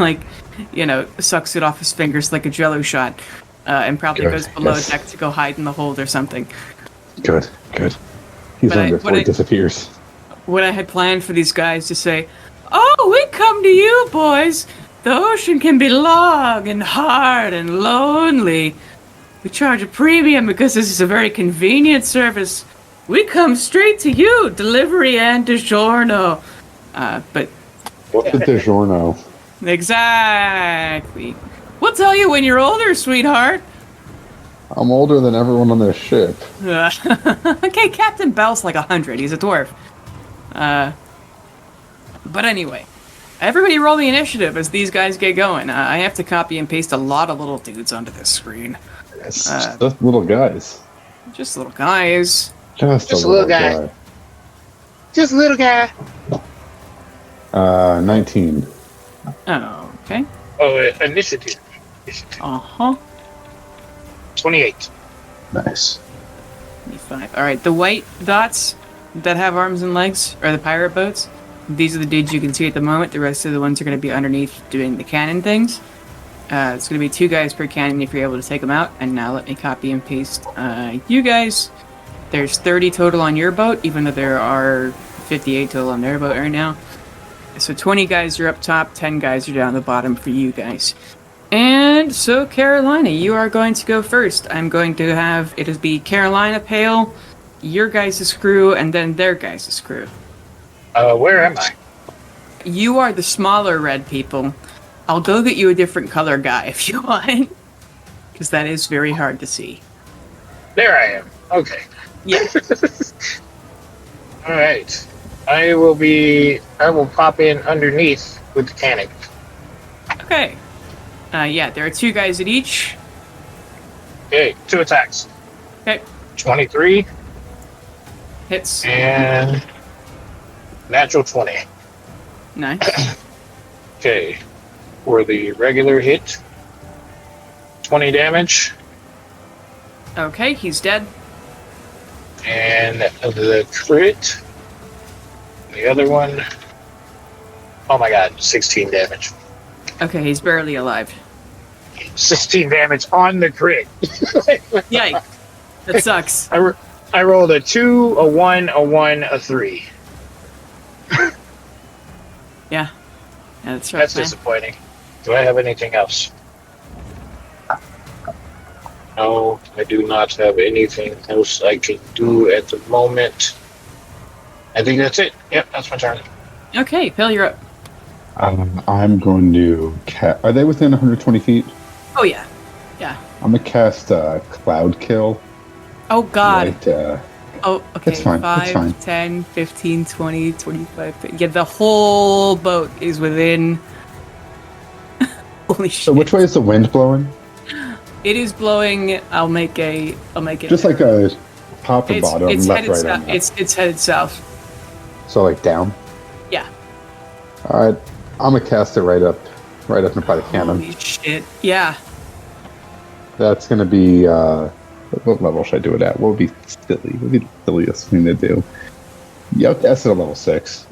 sucks it off his fingers like a jello shot, and probably Good, goes below yes. deck to go hide in the hold or something. Good. He's But earned it before he disappears. What I had planned for these guys to say, oh, we come to you, boys. The ocean can be long and hard and lonely. We charge a premium because this is a very convenient service. We come straight to you, delivery and DiGiorno. But What's the DiGiorno? exactly. We'll tell you when you're older, sweetheart. I'm older than everyone on this ship. Okay, Captain Bell's like 100. He's a dwarf. But anyway, everybody roll the initiative as these guys get going. I have to copy and paste a lot of little dudes onto this screen. It's just little guys. Just little guys. Just a little guy. Just a little guy. 19. Oh, okay. Oh, initiative. Uh-huh. 28. Nice. 25. Alright, the white dots that have arms and legs are the pirate boats. These are the dudes you can see at the moment. The rest of the ones are going to be underneath doing the cannon things. It's going to be 2 guys per cannon if you're able to take them out. And now let me copy and paste you guys. There's 30 total on your boat, even though there are 58 total on their boat right now. So 20 guys are up top, 10 guys are down the bottom for you guys. And so Carolina, you are going to go first. I'm going to have it'll be Carolina, Pale, your guys' crew, and then their guys' crew. Where am I? You are the smaller red people. I'll go get you a different color guy if you want. Because that is very hard to see. There I am. Okay. Yeah. All right. I will pop in underneath with the cannon. Okay. There are 2 guys at each. Okay, 2 attacks. Okay. 23 Hits. and natural 20. Nice. Okay. For the regular hit, 20 damage. Okay, he's dead. And the crit, the other one, oh my god, 16 damage. Okay, he's barely alive. 16 damage on the crit. Yikes. That sucks. I rolled a 2, a 1, a 1, a 3. Yeah. That's right. That's disappointing. Do I have anything else? No, I do not have anything else I can do at the moment. I think that's it. Yep, that's my turn. Okay, Pale, you're up. I'm going to Are they within 120 feet? Oh, yeah. Yeah. I'm going to cast Cloud Kill. Oh, God. Right, Oh, okay. That's fine. 5, That's fine. 10, 15, 20, 25. 30. Yeah, the whole boat is within. Holy shit. So which way is the wind blowing? It is blowing. I'll make it. Just like a top or bottom, it's left, headed right, south. on It's headed south. So like down? Yeah. Alright. I'm going to cast it right up and by the cannon. Holy shit. Yeah. That's going to be, what level should I do it at? What would be silly? What would be the silliest thing to do? Yep, that's at a level 6.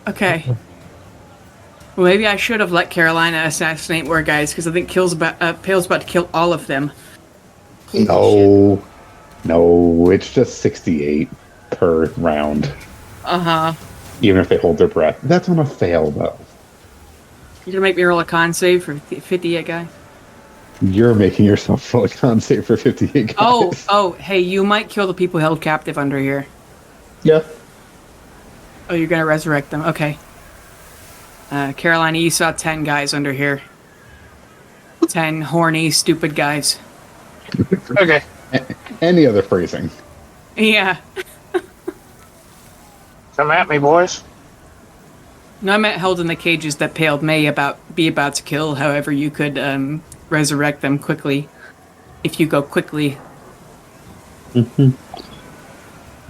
Okay. Well, maybe I should have let Carolina assassinate more guys, because I think Pale's about to kill all of them. No, it's just 68 per round. Uh-huh. Even if they hold their breath. That's on a fail, though. You're gonna make me roll a con save for 58 guy? You're making yourself roll a con save for 58 guys. Oh, hey, you might kill the people held captive under here. Yeah. Oh, you're gonna resurrect them. Okay. Carolina, you saw 10 guys under here. 10 horny, stupid guys. Okay. Any other phrasing? Yeah. Come at me, boys. No, I meant held in the cages that Pale may be about to kill. However, you could resurrect them quickly. If you go quickly. Mm-hmm.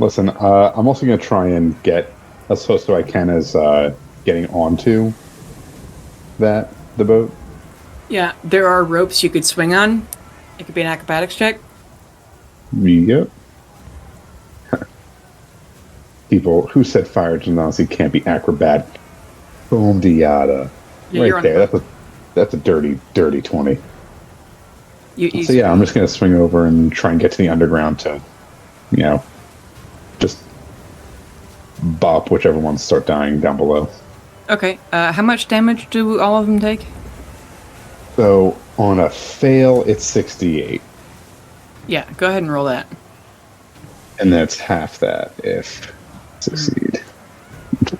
Listen, I'm also going to try and get as close as I can as getting onto the boat. Yeah, there are ropes you could swing on. It could be an acrobatics check. Yep. People who said fire gymnasty can't be acrobat. Boom diada. Yeah, right there. That's a dirty 20. So yeah, I'm just gonna swing over and try and get to the underground to, just bop whichever ones start dying down below. Okay. How much damage do all of them take? So on a fail, it's 68. Yeah, go ahead and roll that. And that's half that if succeed. I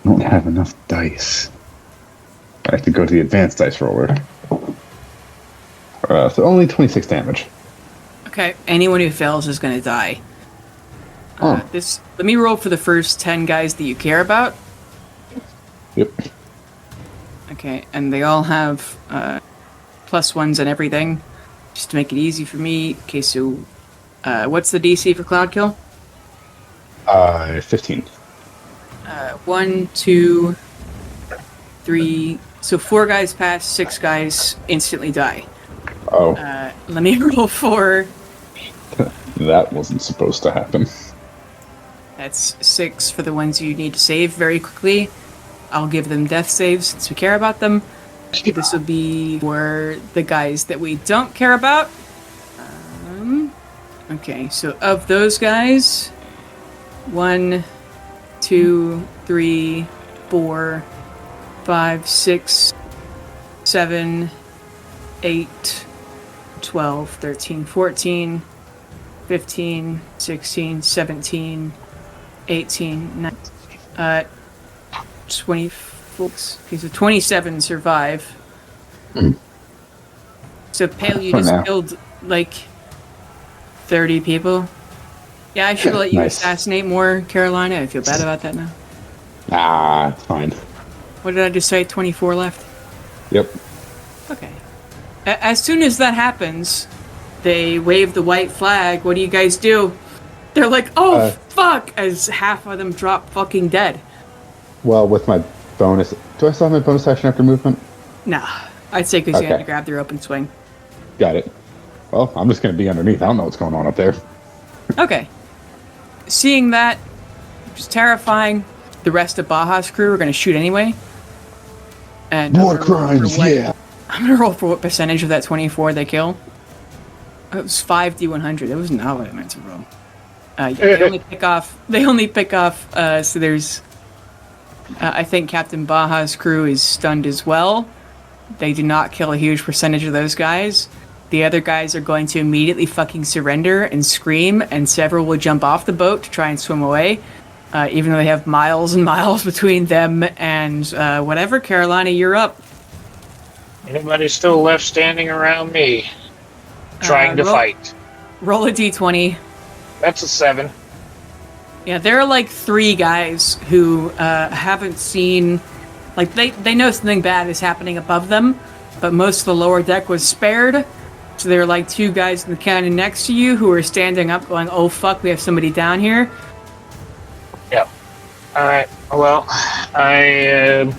don't have enough dice. I have to go to the advanced dice roller. So only 26 damage. Okay, anyone who fails is going to die. Let me roll for the first 10 guys that you care about. Yep. Okay, and they all have +1s and everything, just to make it easy for me. Okay, so what's the DC for Cloud Kill? 15. 1, 2, 3. So 4 guys pass, 6 guys instantly die. Oh. Let me roll 4. That wasn't supposed to happen. That's 6 for the ones you need to save very quickly. I'll give them death saves since we care about them. This will be for the guys that we don't care about. Okay, so of those guys, 1, 2, 3, 4, 5, 6, 7, 8, 12, 13, 14, 15, 16, 17, 18, 19, 24. Okay, so 27 survive. So Pale, you just killed like 30 people. Yeah, I should let you assassinate more, Carolina. I feel bad about that now. It's fine. What did I just say? 24 left? Yep. Okay. As soon as that happens, they wave the white flag. What do you guys do? They're like, oh, fuck, as half of them drop fucking dead. Well, with my bonus... Do I still have my bonus action after movement? Nah. I'd say because you had to grab the rope and swing. Got it. Well, I'm just going to be underneath. I don't know what's going on up there. Okay. Seeing that, which is terrifying, the rest of Baja's crew are going to shoot anyway. And more crimes, yeah. I'm gonna roll for what percentage of that 24 they kill. It was 5d100. That was not what I meant to roll. They only pick off. So there's. I think Captain Baja's crew is stunned as well. They do not kill a huge percentage of those guys. The other guys are going to immediately fucking surrender and scream, and several will jump off the boat to try and swim away, even though they have miles and miles between them and whatever. Carolina, you're up. Anybody still left standing around me, trying to fight? Roll a d20. That's a 7. Yeah, there are like 3 guys who haven't seen, like they know something bad is happening above them, but most of the lower deck was spared. So there are like 2 guys in the canyon next to you who are standing up going, oh fuck, we have somebody down here. Yep. Alright, well, alright,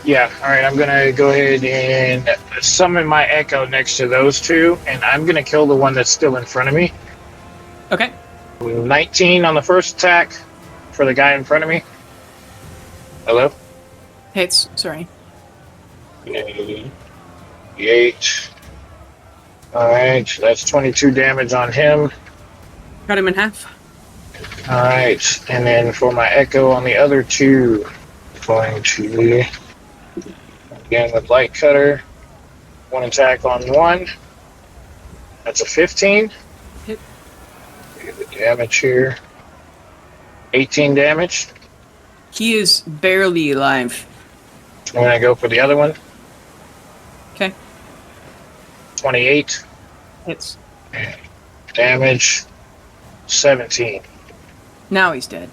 I'm gonna go ahead and summon my Echo next to those 2, and I'm gonna kill the one that's still in front of me. Okay. 19 on the first attack for the guy in front of me. Hello? Hits, sorry. 8. Alright, that's 22 damage on him. Cut him in half. Alright, and then for my Echo on the other 2, going to again with Light Cutter. 1 attack on 1. That's a 15. Hit. Get the damage here. 18 damage. He is barely alive. I'm gonna go for the other one. Okay. 28. Hits. Damage. 17. Now he's dead.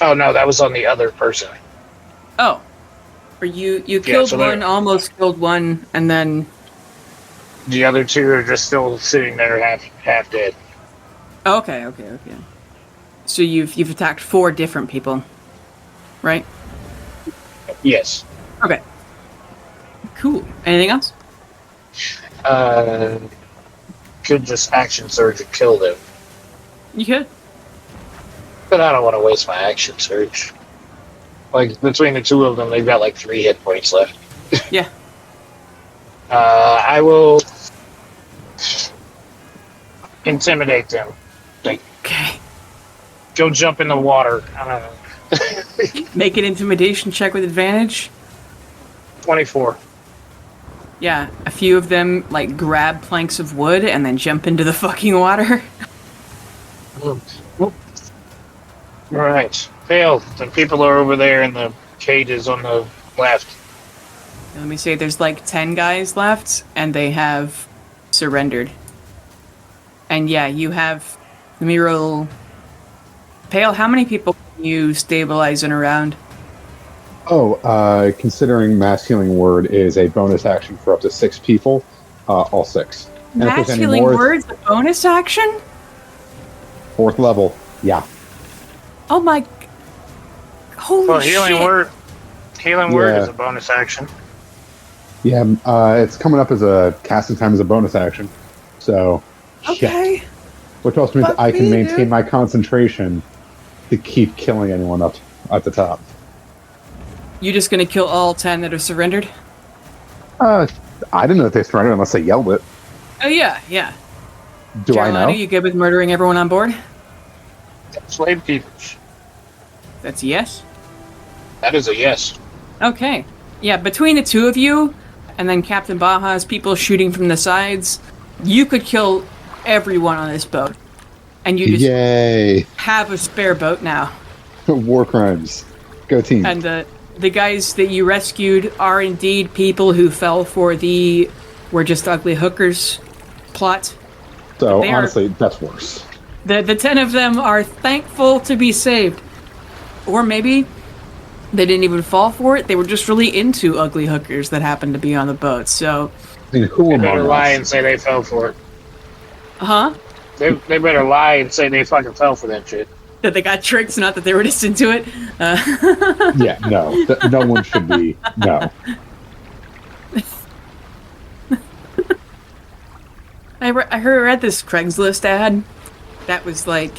Oh no, that was on the other person. Oh. Or you killed so one, almost killed one, and then... The other 2 are just still sitting there half dead. Okay. So you've attacked 4 different people, right? Yes. Okay. Cool. Anything else? Could just action surge and kill them. You could. But I don't want to waste my action surge. Like, between the 2 of them, they've got like 3 hit points left. Yeah. I will intimidate them. Like, Okay. go jump in the water. I don't know. Make an intimidation check with advantage. 24. Yeah, a few of them, like, grab planks of wood and then jump into the fucking water. Alright. Failed. The people are over there in the cages on the left. Let me say, there's like 10 guys left, and they have surrendered. And yeah, you have... Let me roll... Pale, how many people can you stabilize in a round? Considering Mass Healing Word is a bonus action for up to 6 people, all 6. And Mass Healing Word's a bonus action? 4th level, yeah. Oh my... Holy Well, shit. Healing Word is a bonus action. Yeah, it's coming up as a casting time as a bonus action. So, Okay. shit. Which also means Fuck I can me, maintain dude. my concentration to keep killing anyone up at the top. You just gonna kill all 10 that have surrendered? I didn't know that they surrendered unless they yelled it. Oh yeah. Do Carolina, I know? you good with murdering everyone on board? Slave keepers. That's a yes? That is a yes. Okay. Yeah, between the 2 of you, and then Captain Baja's people shooting from the sides, you could kill everyone on this boat. And you just Yay! have a spare boat now. War crimes. Go team. And the guys that you rescued are indeed people who fell for the "we're just ugly hookers" plot. So, they are- honestly, that's worse. The 10 of them are thankful to be saved. Or maybe they didn't even fall for it. They were just really into ugly hookers that happened to be on the boat. So, I mean, who They among better lie us? and say they fell for it. huh? They better lie and say they fucking fell for that shit. That they got tricked, not that they were just into it. Yeah, no. No one should be. No. I read this Craigslist ad that was like,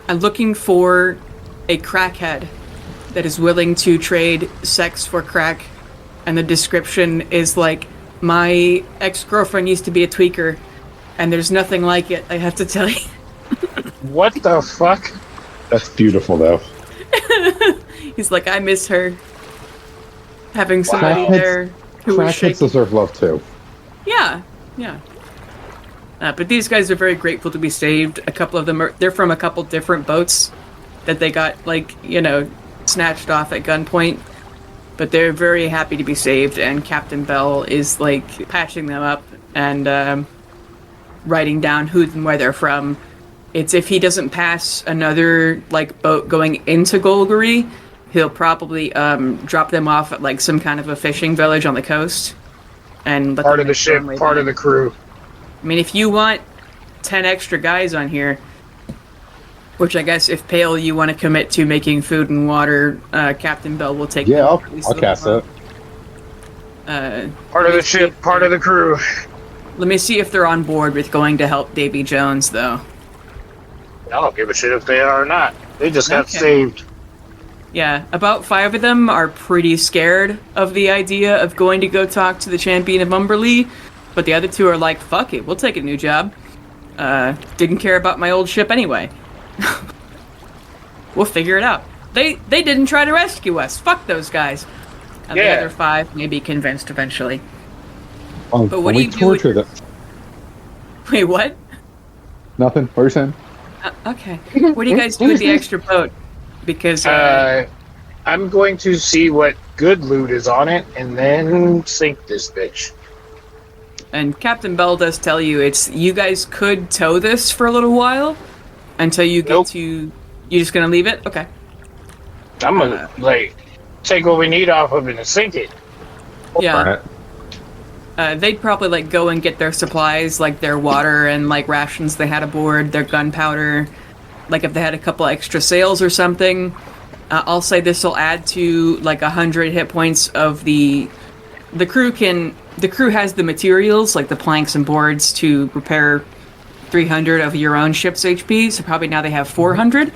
I'm looking for a crackhead that is willing to trade sex for crack and the description is like, my ex-girlfriend used to be a tweaker, and there's nothing like it, I have to tell you. What the fuck? That's beautiful, though. He's like, I miss her. Having somebody Crackheads- there who was Crackheads shaking. deserve love, too. Yeah. But these guys are very grateful to be saved. A couple of them they're from a couple different boats that they got, snatched off at gunpoint. But they're very happy to be saved, and Captain Bell is, patching them up and writing down who and where they're from. It's if he doesn't pass another, boat going into Golgari, he'll probably drop them off at, some kind of a fishing village on the coast. And Part of the ship, part of the crew. I mean, if you want 10 extra guys on here, which I guess if Pale you want to commit to making food and water, Captain Bell will take. Yeah, them I'll cast that. Part of the ship, part of the crew. Let me see if they're on board with going to help Davy Jones, though. I don't give a shit if they are or not. They just got Okay. saved. Yeah, about 5 of them are pretty scared of the idea of going to go talk to the champion of Umberlee, but the other 2 are like, fuck it, we'll take a new job. Didn't care about my old ship anyway. We'll figure it out. They didn't try to rescue us. Fuck those guys. And Yeah. the other 5 may be convinced eventually. Oh, But what when do we you do with- torture them. Wait, what? Nothing. What are you saying? Okay. What do you guys do with the extra boat? Because I'm going to see what good loot is on it and then sink this bitch. and Captain Bell does tell you you guys could tow this for a little while until you get Nope. to. You're just gonna leave it? Okay. I'm gonna take what we need off of it and sink it. Yeah. They'd probably go and get their supplies, like their water and rations they had aboard, their gunpowder, if they had a couple extra sails or something. I'll say this will add to 100 hit points of the crew the crew has the materials, like the planks and boards, to repair 300 of your own ship's HP, so probably now they have 400.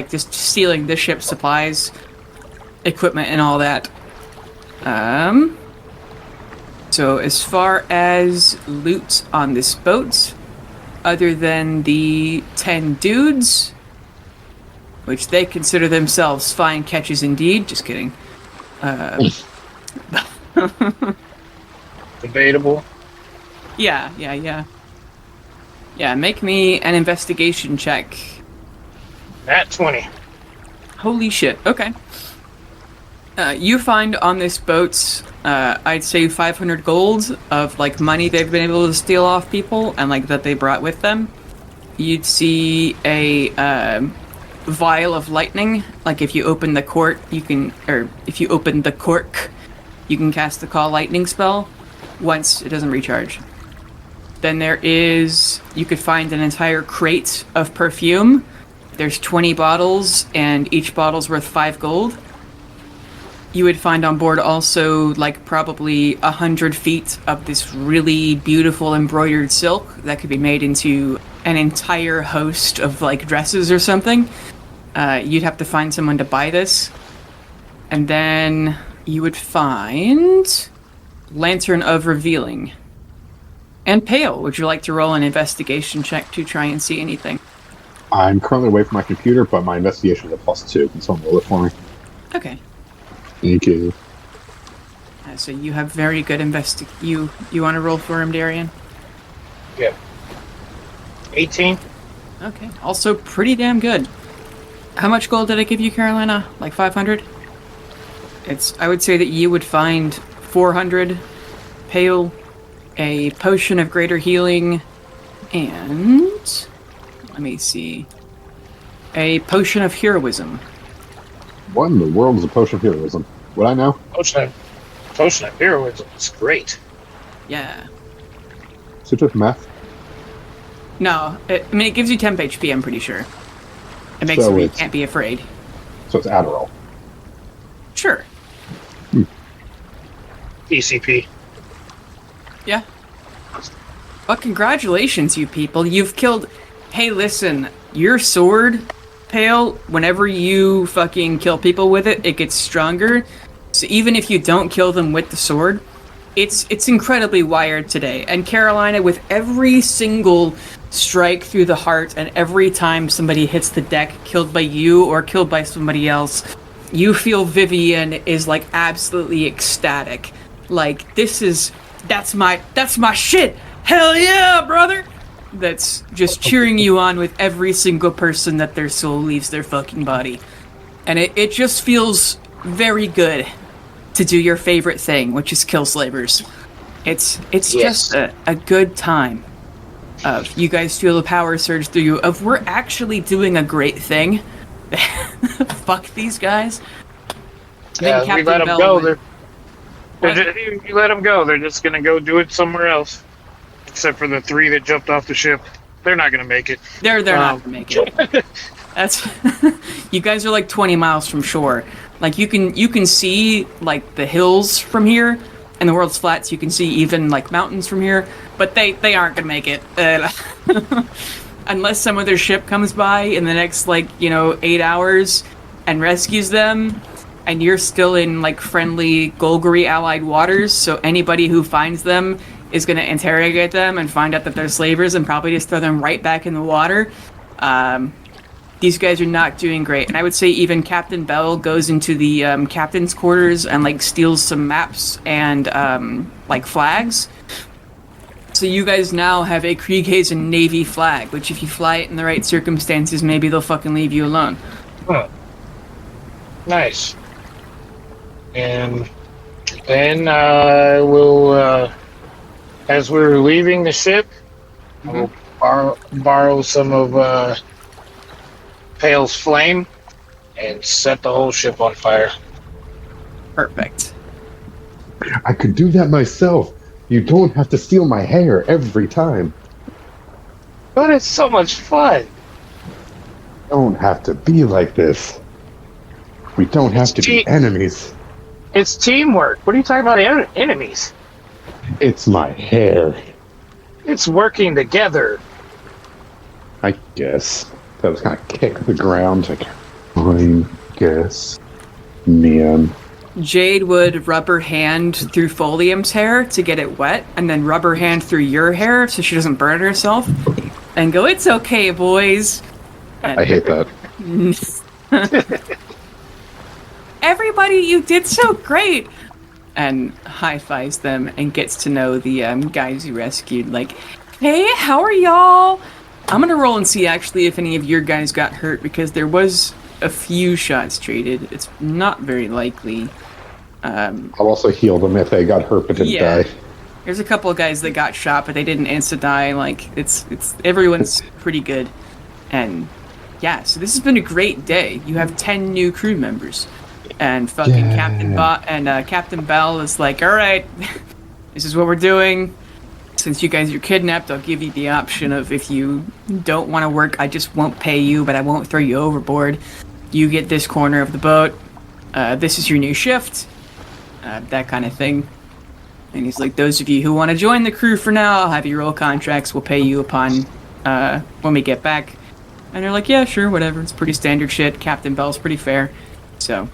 Just stealing the ship's supplies, equipment, and all that. So as far as loot on this boat, other than the 10 dudes, which they consider themselves fine catches indeed, just kidding. Debatable. Yeah, make me an investigation check. Nat 20. Holy shit, okay. You find on this boat, I'd say 500 gold of money they've been able to steal off people and that they brought with them. You'd see a vial of lightning. If you open the cork, you can cast the call lightning spell once it doesn't recharge. Then you could find an entire crate of perfume. There's 20 bottles, and each bottle's worth 5 gold. You would find on board also probably 100 feet of this really beautiful embroidered silk that could be made into an entire host of dresses or something. You'd have to find someone to buy this. And then you would find Lantern of Revealing. And Pale, would you like to roll an investigation check to try and see anything? I'm currently away from my computer, but my investigation is a +2. Can someone roll it for me? Okay. Thank you. So you have very good You want to roll for him, Darian? Yeah. 18? Okay. Also pretty damn good. How much gold did I give you, Carolina? 500? I would say that you would find 400 Pale, a potion of greater healing, and let me see. A potion of heroism. What in the world is a potion of heroism? Would I know? Potion of heroism is great. Yeah. Is it just meth? No, it gives you temp HP, I'm pretty sure. It makes So it where you it's- can't be afraid. So it's Adderall. Sure. PCP. Yeah. But congratulations, you people. You've killed... Hey, listen. Your sword, Pale, whenever you fucking kill people with it, it gets stronger. So even if you don't kill them with the sword, it's incredibly wired today. And Carolina, with every single strike through the heart and every time somebody hits the deck killed by you or killed by somebody else, you feel Vivian is like absolutely ecstatic. Like, that's my shit. Hell yeah, brother. That's just cheering you on with every single person that their soul leaves their fucking body. And it just feels very good to do your favorite thing, which is kill slavers. It's just a good time. You guys feel the power surge through you of we're actually doing a great thing. Fuck these guys. Yeah, we let them go. You let them go. They're just gonna go do it somewhere else. Except for the 3 that jumped off the ship, they're not gonna make it. They're not gonna make it. That's you guys are like 20 miles from shore. Like you can see like the hills from here, and the world's flat, so you can see even like mountains from here. But they aren't gonna make it unless some other ship comes by in the next 8 hours and rescues them. And you're still in like friendly Golgari allied waters, so anybody who finds them is going to interrogate them and find out that they're slavers and probably just throw them right back in the water. These guys are not doing great. And I would say even Captain Bell goes into the captain's quarters and like steals some maps and like flags. So you guys now have a Krieghazen Navy flag, which if you fly it in the right circumstances, maybe they'll fucking leave you alone. Huh. Nice. And then we'll, as we're leaving the ship, we'll borrow some of Pale's flame and set the whole ship on fire. Perfect. I could do that myself. You don't have to steal my hair every time. But it's so much fun. Don't have to be like this. We don't have to be enemies. It's teamwork. What are you talking about, enemies? It's my hair. It's working together. I guess. That was kind of kick the ground. Like, I guess. Man. Jade would rubber hand through Folium's hair to get it wet, and then rubber hand through your hair so she doesn't burn herself, and go, "It's okay, boys." And I hate that. Everybody, you did so great! And high-fives them and gets to know the guys you rescued. Like, "Hey, how are y'all?" I'm gonna roll and see actually if any of your guys got hurt, because there was a few shots traded. It's not very likely. I'll also heal them if they got hurt but didn't die. There's a couple of guys that got shot, but they didn't insta-die. Like, it's everyone's pretty good. And yeah, so this has been a great day. You have 10 new crew members. And fucking Captain Bell is like, "All right, this is what we're doing. Since you guys are kidnapped, I'll give you the option of if you don't want to work, I just won't pay you, but I won't throw you overboard. You get this corner of the boat. This is your new shift." That kind of thing. And he's like, "Those of you who want to join the crew for now, I'll have you roll contracts. We'll pay you upon when we get back." And they're like, "Yeah, sure, whatever. It's pretty standard shit. Captain Bell's pretty fair." So,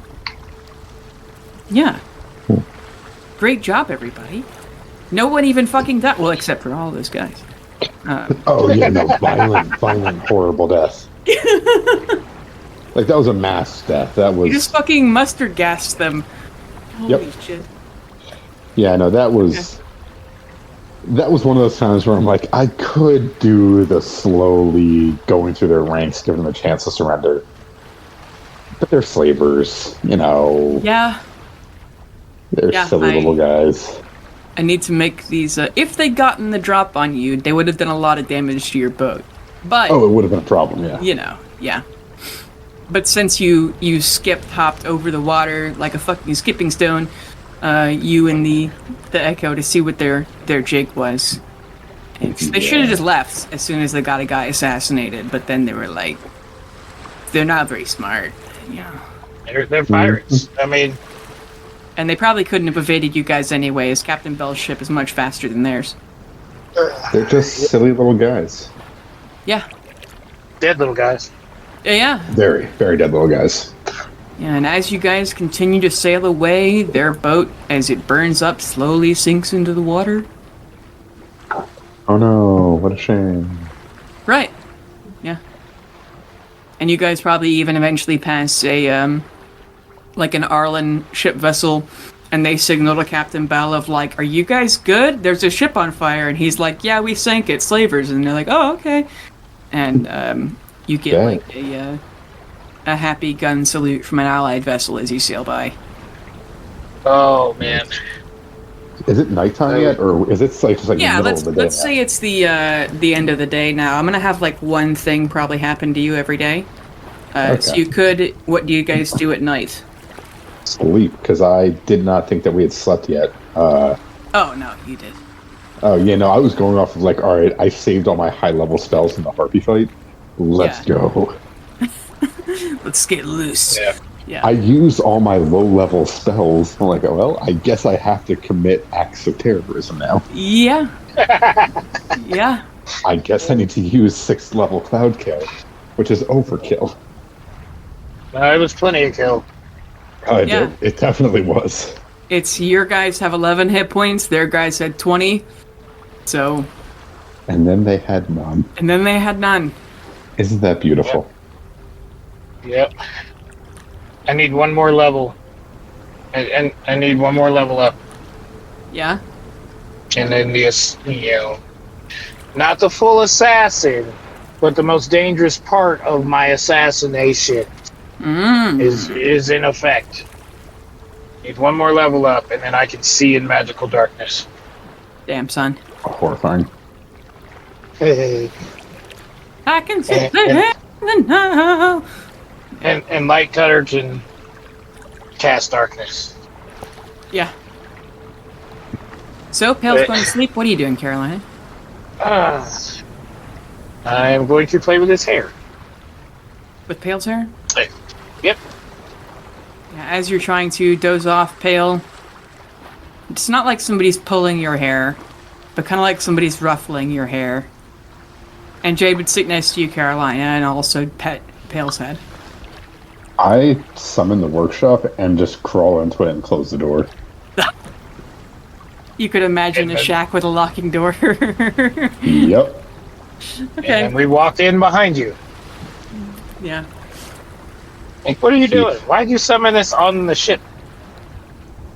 yeah. Cool. Great job, everybody. No one even fucking died. Well, except for all those guys. Oh, yeah, no. Violent, horrible death. Like, that was a mass death. That was... You just fucking mustard gassed them. Holy shit. Yeah, no, that was... Okay. That was one of those times where I'm like, I could do the slowly going through their ranks, giving them a chance to surrender. But they're slavers, you know. Yeah. They're silly little guys. I need to make these... if they'd gotten the drop on you, they would have done a lot of damage to your boat. But... Oh, it would have been a problem, yeah. You know, yeah. But since you hopped over the water like a fucking skipping stone, you and the Echo to see what their jig was. And they should have just left as soon as they got a guy assassinated, but then they were like, they're not very smart. Yeah. They're pirates. I mean... And they probably couldn't have evaded you guys anyway, as Captain Bell's ship is much faster than theirs. They're just silly little guys. Yeah. Dead little guys. Yeah. Very, very dead little guys. And as you guys continue to sail away, their boat, as it burns up, slowly sinks into the water. Oh no, what a shame. Right. Yeah. And you guys probably even eventually pass a, like an Arlen ship vessel, and they signal to Captain Bell of like, "Are you guys good? There's a ship on fire." And he's like, "Yeah, we sank it, slavers." And they're like, "Oh, okay." And you get Yeah. like a happy gun salute from an allied vessel as you sail by. Oh man. Is it nighttime yet, or is it like just like Yeah, the middle let's of the day? let's say it's the end of the day now. I'm gonna have like one thing probably happen to you every day. So Okay. you could. What do you guys do at night? Sleep, because I did not think that we had slept yet. Oh no, you did. Oh yeah, no, I was going off of like, all right, I saved all my high level spells in the harpy fight. Let's go. Let's get loose. Yeah. Yeah. I use all my low level spells. I'm like, well, I guess I have to commit acts of terrorism now. Yeah. Yeah. I guess I need to use 6th level cloud kill, which is overkill. It was plenty of kill. Yeah. It definitely was. It's your guys have 11 hit points. Their guys had 20. So. And then they had none. And then they had none. Isn't that beautiful? Yep. I need one more level. And I need one more level up. Yeah. And then not the full assassin, but the most dangerous part of my assassination is in effect. Need one more level up, and then I can see in magical darkness. Damn, son. Horrifying. and I can see the heaven now. Light Cutter can cast darkness. Yeah. So, Pale's going to sleep. What are you doing, Caroline? I'm going to play with his hair. With Pale's hair? Yep. Yeah, as you're trying to doze off, Pale, it's not like somebody's pulling your hair, but kind of like somebody's ruffling your hair. And Jade would sit next to you, Carolina, and also pet Pale's head. I summon the workshop and just crawl into it and close the door. You could imagine a shack with a locking door. Yep. Okay. And we walk in behind you. Yeah. Like, what are you doing? Why'd you summon this on the ship?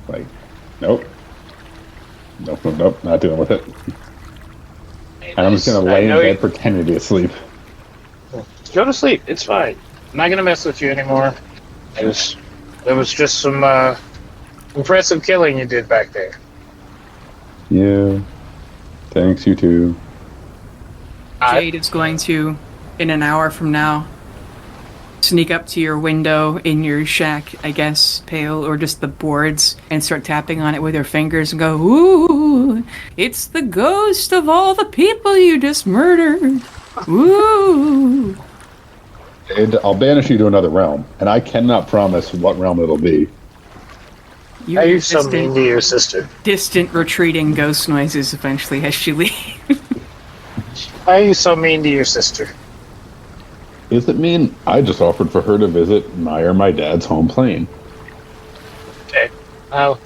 Like, nope. Nope, not dealing with it. And I'm just gonna lay in bed pretending to be asleep. Go to sleep. It's fine. I'm not gonna mess with you anymore. It was just some impressive killing you did back there. Yeah. Thanks, you too. Jade is going to, in an hour from now, sneak up to your window in your shack, I guess, Pale, or just the boards, and start tapping on it with her fingers and go, "Ooh, it's the ghost of all the people you just murdered. Ooh." And I'll banish you to another realm, and I cannot promise what realm it'll be. You Are hear you so mean to your sister? distant retreating ghost noises eventually as she leaves. Why are you so mean to your sister? Is it mean? I just offered for her to visit my dad's home plane. Okay. I'll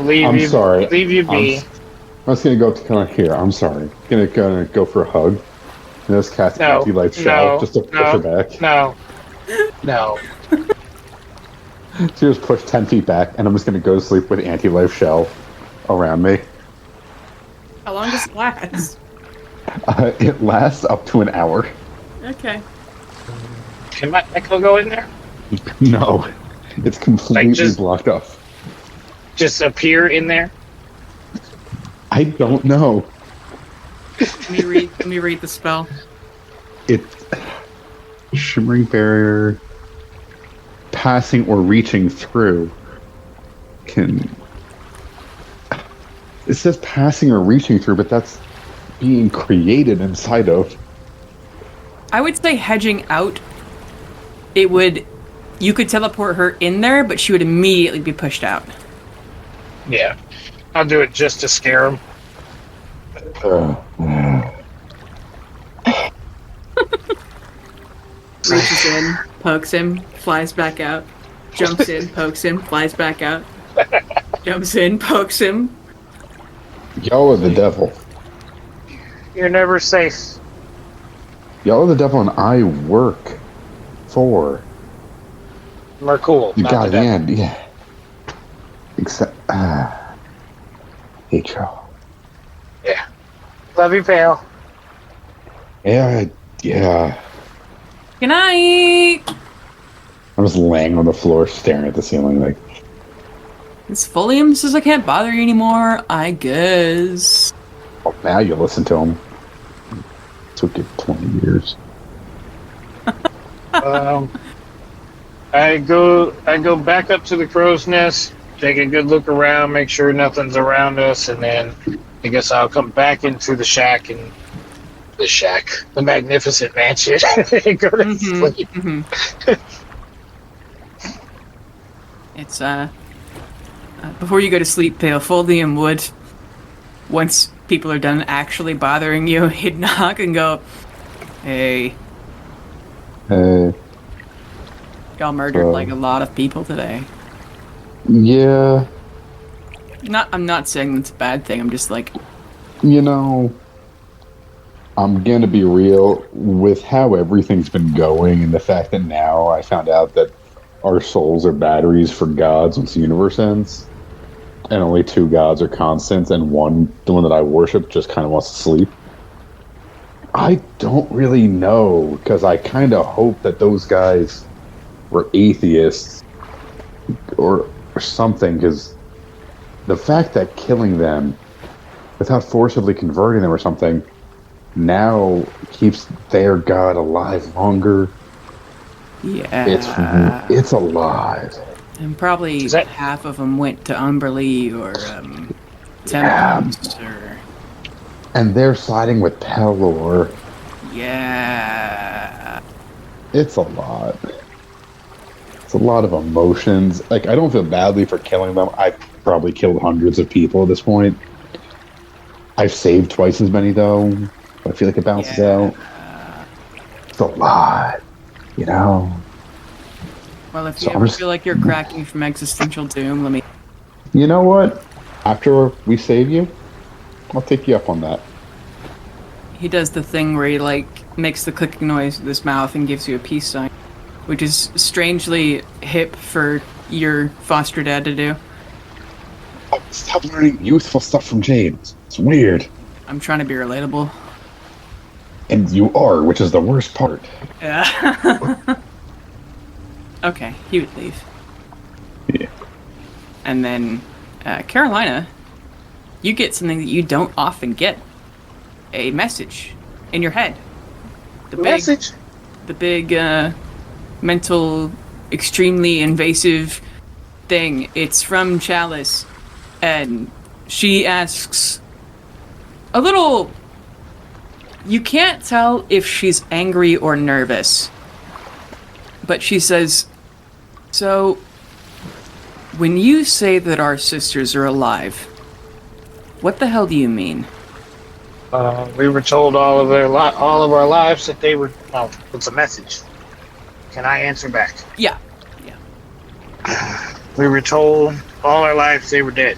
leave I'm you. sorry. Leave you be. I was gonna go to come here. I'm sorry. Gonna go for a hug. And just cast No, anti-light shell just to push her back. No. She just pushed 10 feet back, and I'm just gonna go to sleep with anti-life shell around me. How long does it last? It lasts up to an hour. Okay. Can my echo go in there? No, it's completely just- blocked off. Just appear in there? I don't know. Let me read the spell. It's shimmering barrier, passing or reaching through. It says passing or reaching through, but that's being created inside of. I would say hedging out. You could teleport her in there, but she would immediately be pushed out. Yeah. I'll do it just to scare him. Reaches in, pokes him, flies back out. Jumps in, pokes him, flies back out. Jumps in, pokes him. Y'all are the devil. You're never safe. Y'all are the devil, and I work for Mercool, you. not the devil. Goddamn, yeah. Except, hate y'all. Yeah. Love you, pal. Yeah. Good night! I'm just laying on the floor, staring at the ceiling, like. This Folium says I can't bother you anymore, I guess. Oh, now you listen to him. Took it 20 years. I go back up to the crow's nest, take a good look around, make sure nothing's around us, and then I guess I'll come back into the magnificent mansion, and go to sleep. It's before you go to sleep, Pale, Folium would, once people are done actually bothering you, he'd knock and go, "Hey, y'all murdered like a lot of people today." Yeah. I'm not saying it's a bad thing. I'm just like, You know, I'm gonna be real with how everything's been going, and the fact that now I found out that our souls are batteries for gods once the universe ends, and only 2 gods are constants, and the one that I worship, just kind of wants to sleep. I don't really know, because I kind of hope that those guys were atheists or something, because the fact that killing them without forcibly converting them or something now keeps their god alive longer. yeah. It's alive. And probably that- half of them went to Umberlee or Tempest or... And they're siding with Pelor. Yeah. It's a lot. It's a lot of emotions. Like, I don't feel badly for killing them. I've probably killed hundreds of people at this point. I've saved twice as many, though. I feel like it balances out. It's a lot, you know? Well, if So you I'm ever just- feel like you're cracking from existential doom, let me... You know what? After we save you, I'll take you up on that. He does the thing where he, like, makes the clicking noise with his mouth and gives you a peace sign, which is strangely hip for your foster dad to do. Oh, stop learning youthful stuff from James. It's weird. I'm trying to be relatable. And you are, which is the worst part. Yeah. Okay, he would leave. Yeah. And then, Carolina, you get something that you don't often get. A message in your head. Message? The big, mental, extremely invasive thing. It's from Chalice. And she asks a little... You can't tell if she's angry or nervous. But she says, "So, when you say that our sisters are alive, what the hell do you mean?" We were told all of our lives that they were. Oh, it's a message. Can I answer back? Yeah. We were told all our lives they were dead.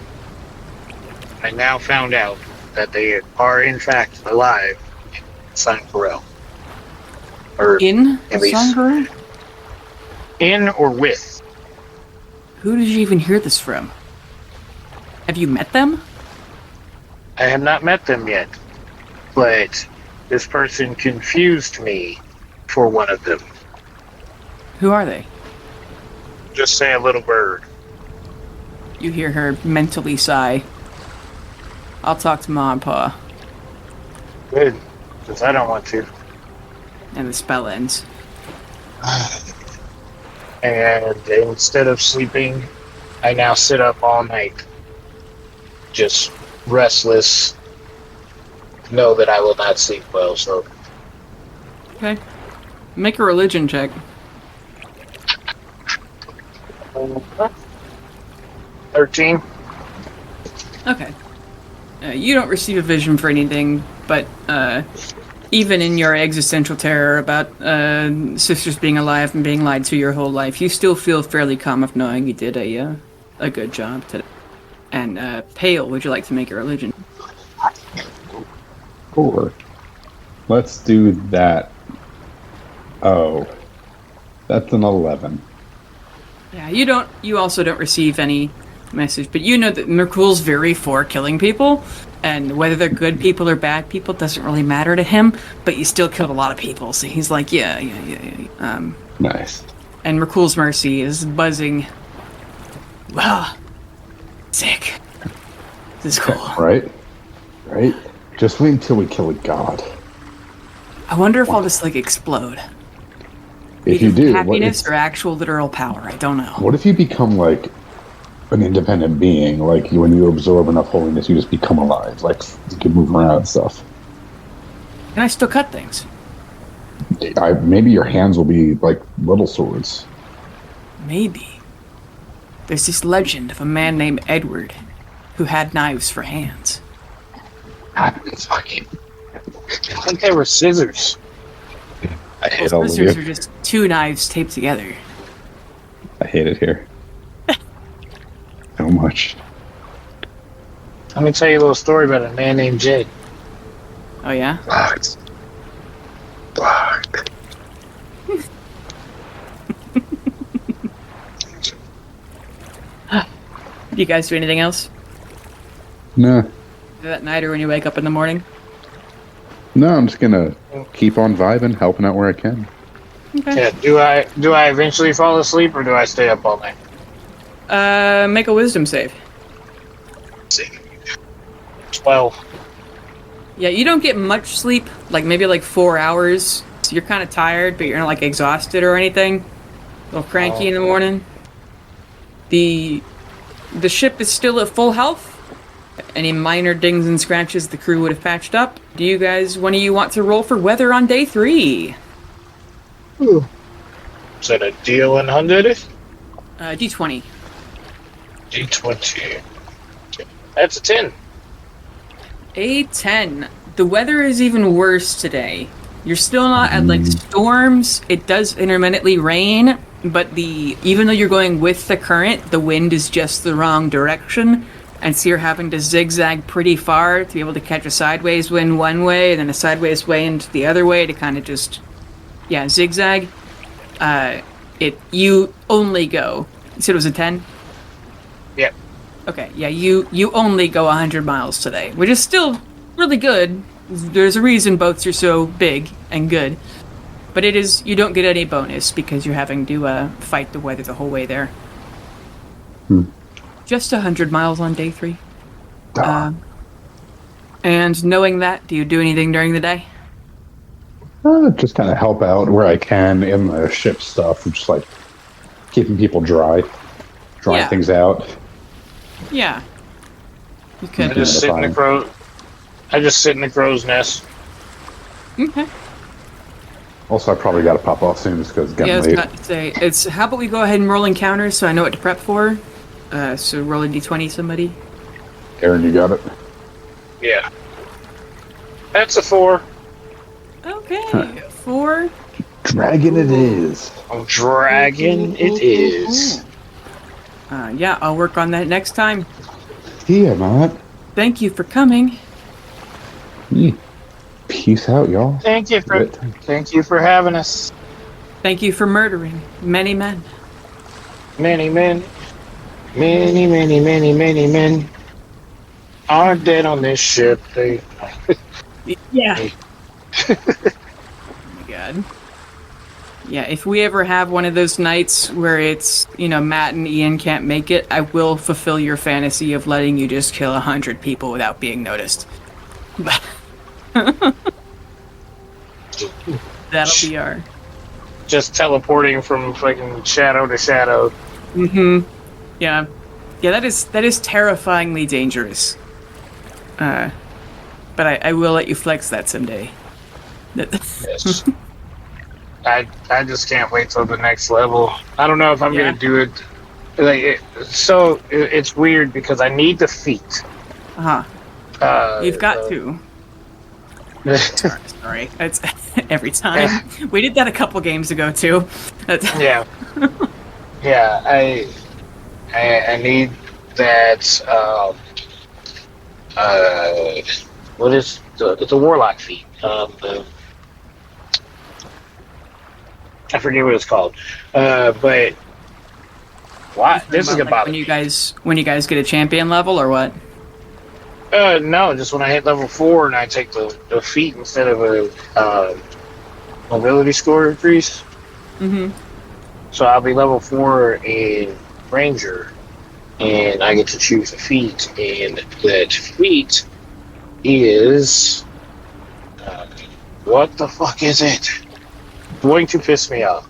I now found out that they are in fact alive in San Corel. Or In at least Sangre? in or with. Who did you even hear this from? Have you met them? I have not met them yet, but this person confused me for one of them. Who are they? Just say a little bird. You hear her mentally sigh. I'll talk to Mom and Pa. Good, because I don't want to. And the spell ends. And instead of sleeping, I now sit up all night. Just restless. Know that I will not sleep well, so. Okay. Make a religion check. 13. Okay. You don't receive a vision for anything, but even in your existential terror about sisters being alive and being lied to your whole life, you still feel fairly calm of knowing you did a good job today. And Pale, would you like to make a religion? Sure. Let's do that. Oh, that's an 11. Yeah, you also don't receive any message, but you know that Merkul's very for killing people, and whether they're good people or bad people doesn't really matter to him, but you still killed a lot of people, so he's like, yeah. Nice. And Merkul's mercy is buzzing. Wow. Sick. This is cool. Right? Just wait until we kill a god. I wonder if I'll just, explode. If you do, happiness or actual literal power, I don't know. What if you become, an independent being? Like, when you absorb enough holiness, you just become alive. Like, you can move around and stuff. Can I still cut things? Maybe your hands will be, like, little swords. Maybe. There's this legend of a man named Edward who had knives for hands. I think they were scissors. I hate all of scissors you. are just two knives taped together. I hate it here. So much. Let me tell you a little story about a man named Jed. Oh, yeah? Blocked. Do you guys do anything else? No. That night or when you wake up in the morning? No, I'm just gonna keep on vibing, helping out where I can. Okay. Yeah, do I eventually fall asleep or do I stay up all night? Make a wisdom save. 12. Yeah, you don't get much sleep, maybe 4 hours. So you're kind of tired, but you're not exhausted or anything. A little cranky in the morning. The ship is still at full health. Any minor dings and scratches the crew would have patched up. Do you guys, one of you, want to roll for weather on day 3? Ooh. Is that a D100? D20. D20. That's a 10. A 10. The weather is even worse today. You're still not at storms. It does intermittently rain, but even though you're going with the current, the wind is just the wrong direction. And so you're having to zigzag pretty far to be able to catch a sideways wind one way and then a sideways wind the other way to kind of just, zigzag. You only go. You said it was a 10? Yep. Okay, yeah, you only go 100 miles today, which is still really good. There's a reason boats are so big and good. But you don't get any bonus because you're having to fight the weather the whole way there. Just 100 miles on day 3. And knowing that, do you do anything during the day? Just kind of help out where I can in the ship stuff, just keeping people dry things out. Yeah. You could. I just sit in the crow's nest. Okay. Also, I probably got to pop off soon just because it's getting I was late. about to say, how about we go ahead and roll encounters so I know what to prep for? So roll a d20, somebody. Aaron, you got it? Yeah. That's a 4. Okay, 4. Dragon it is. Oh, dragon it is. Yeah, I'll work on that next time. Yeah, man. Thank you for coming. Peace out, y'all. Thank you for having us. Thank you for murdering many men. Many men. Many men are dead on this ship. Yeah. Oh my god. Yeah, if we ever have one of those nights where it's, Matt and Ian can't make it, I will fulfill your fantasy of letting you just kill 100 people without being noticed. That'll be our... Just teleporting from fucking shadow to shadow. Mm-hmm. Yeah. Yeah, that is terrifyingly dangerous. But I will let you flex that someday. Yes. I just can't wait till the next level. I don't know if I'm gonna do it. It's weird because I need the feet. Uh-huh. You've got to. Sorry. It's every time. We did that a couple games ago, too. Yeah. Yeah, I need that, what is it's a warlock feat. I forget what it's called. But why? This is gonna bother me. When you guys get a champion level, or what? No, just when I hit level 4 and I take the feat instead of a mobility score increase. Mm-hmm. So I'll be level 4 in Ranger, and I get to choose a feat, and that feat is what the fuck is it? Going to piss me off.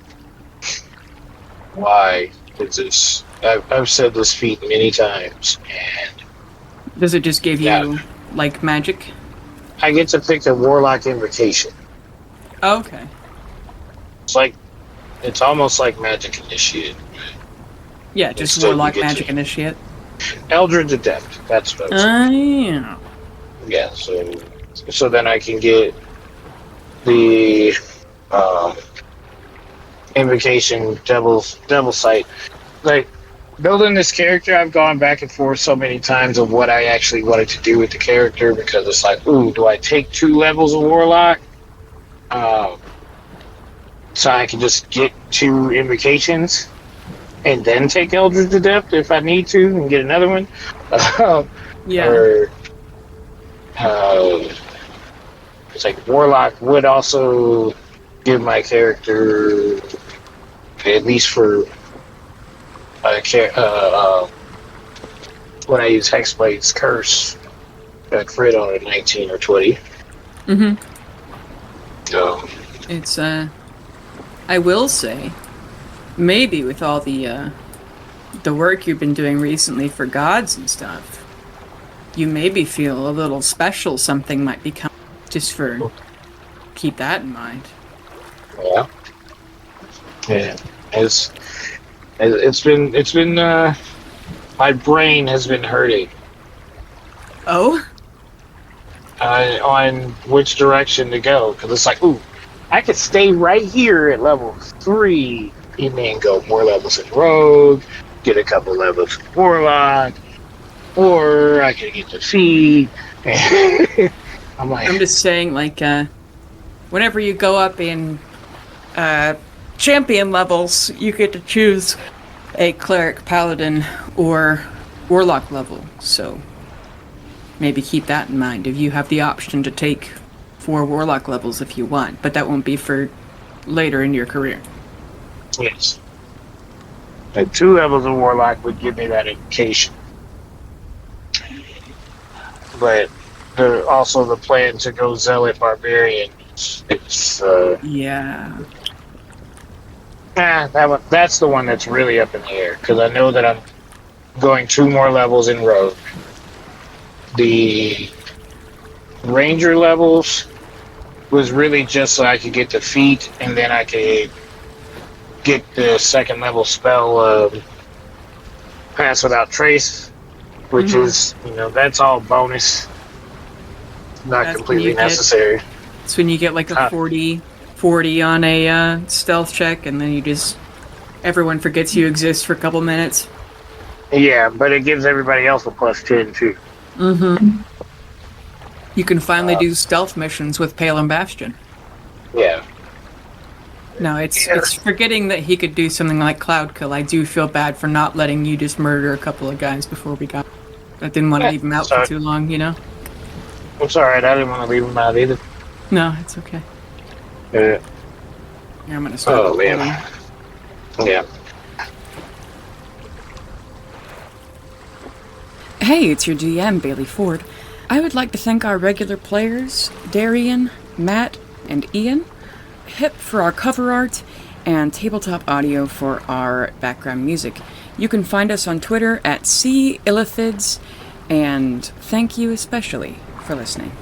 Why is this? I've said this feat many times, and does it just give you like magic? I get to pick the Warlock Invocation. Oh, okay. It's almost like Magic Initiate. Yeah, just Warlock Magic Initiate. Eldritch Adept. That's what I was yeah. Yeah, so then I can get the Invocation Devil Sight. Like, building this character, I've gone back and forth so many times of what I actually wanted to do with the character, because it's like, ooh, do I take 2 levels of Warlock? So I can just get 2 invocations and then take Eldritch Adept if I need to and get another one. Yeah. Or it's like Warlock would also give my character, at least for when I use Hexblade's Curse, a crit on a 19 or 20. Mm-hmm. So it's I will say, maybe with all the work you've been doing recently for gods and stuff, you maybe feel a little special. Something might become just for keep that in mind. Yeah. It's been my brain has been hurting Oh. on which direction to go, because it's like, ooh, I could stay right here at level 3 and then go more levels in Rogue, get a couple levels in Warlock, or I could get the feed. I'm just saying, like, whenever you go up in champion levels, you get to choose a cleric, paladin, or warlock level. So maybe keep that in mind if you have the option to take 4 warlock levels if you want, but that won't be for later in your career. Yes. Like 2 levels of Warlock would give me that indication. But also the plan to go Zealot Barbarian, it's Yeah. that's the one that's really up in the air, because I know that I'm going 2 more levels in Rogue. The Ranger levels was really just so I could get the feat, and then I could get the 2nd level spell, Pass Without Trace, which is, that's all bonus, not completely necessary. It's when you get like a 40 on a stealth check, and then everyone forgets you exist for a couple minutes. Yeah, but it gives everybody else a +10 too. Mm-hmm. You can finally do stealth missions with Pale and Bastion. Yeah. No, it's forgetting that he could do something like Cloud Kill. I do feel bad for not letting you just murder a couple of guys before we got. I didn't want to leave him out for too long, It's alright, I didn't want to leave him out either. No, it's okay. Yeah. Here, I'm gonna start. Oh, man. Yeah. Hey, it's your GM, Bailey Ford. I would like to thank our regular players, Darian, Matt, and Ian, Hip for our cover art, and Tabletop Audio for our background music. You can find us on Twitter at @Illithids, and thank you especially for listening.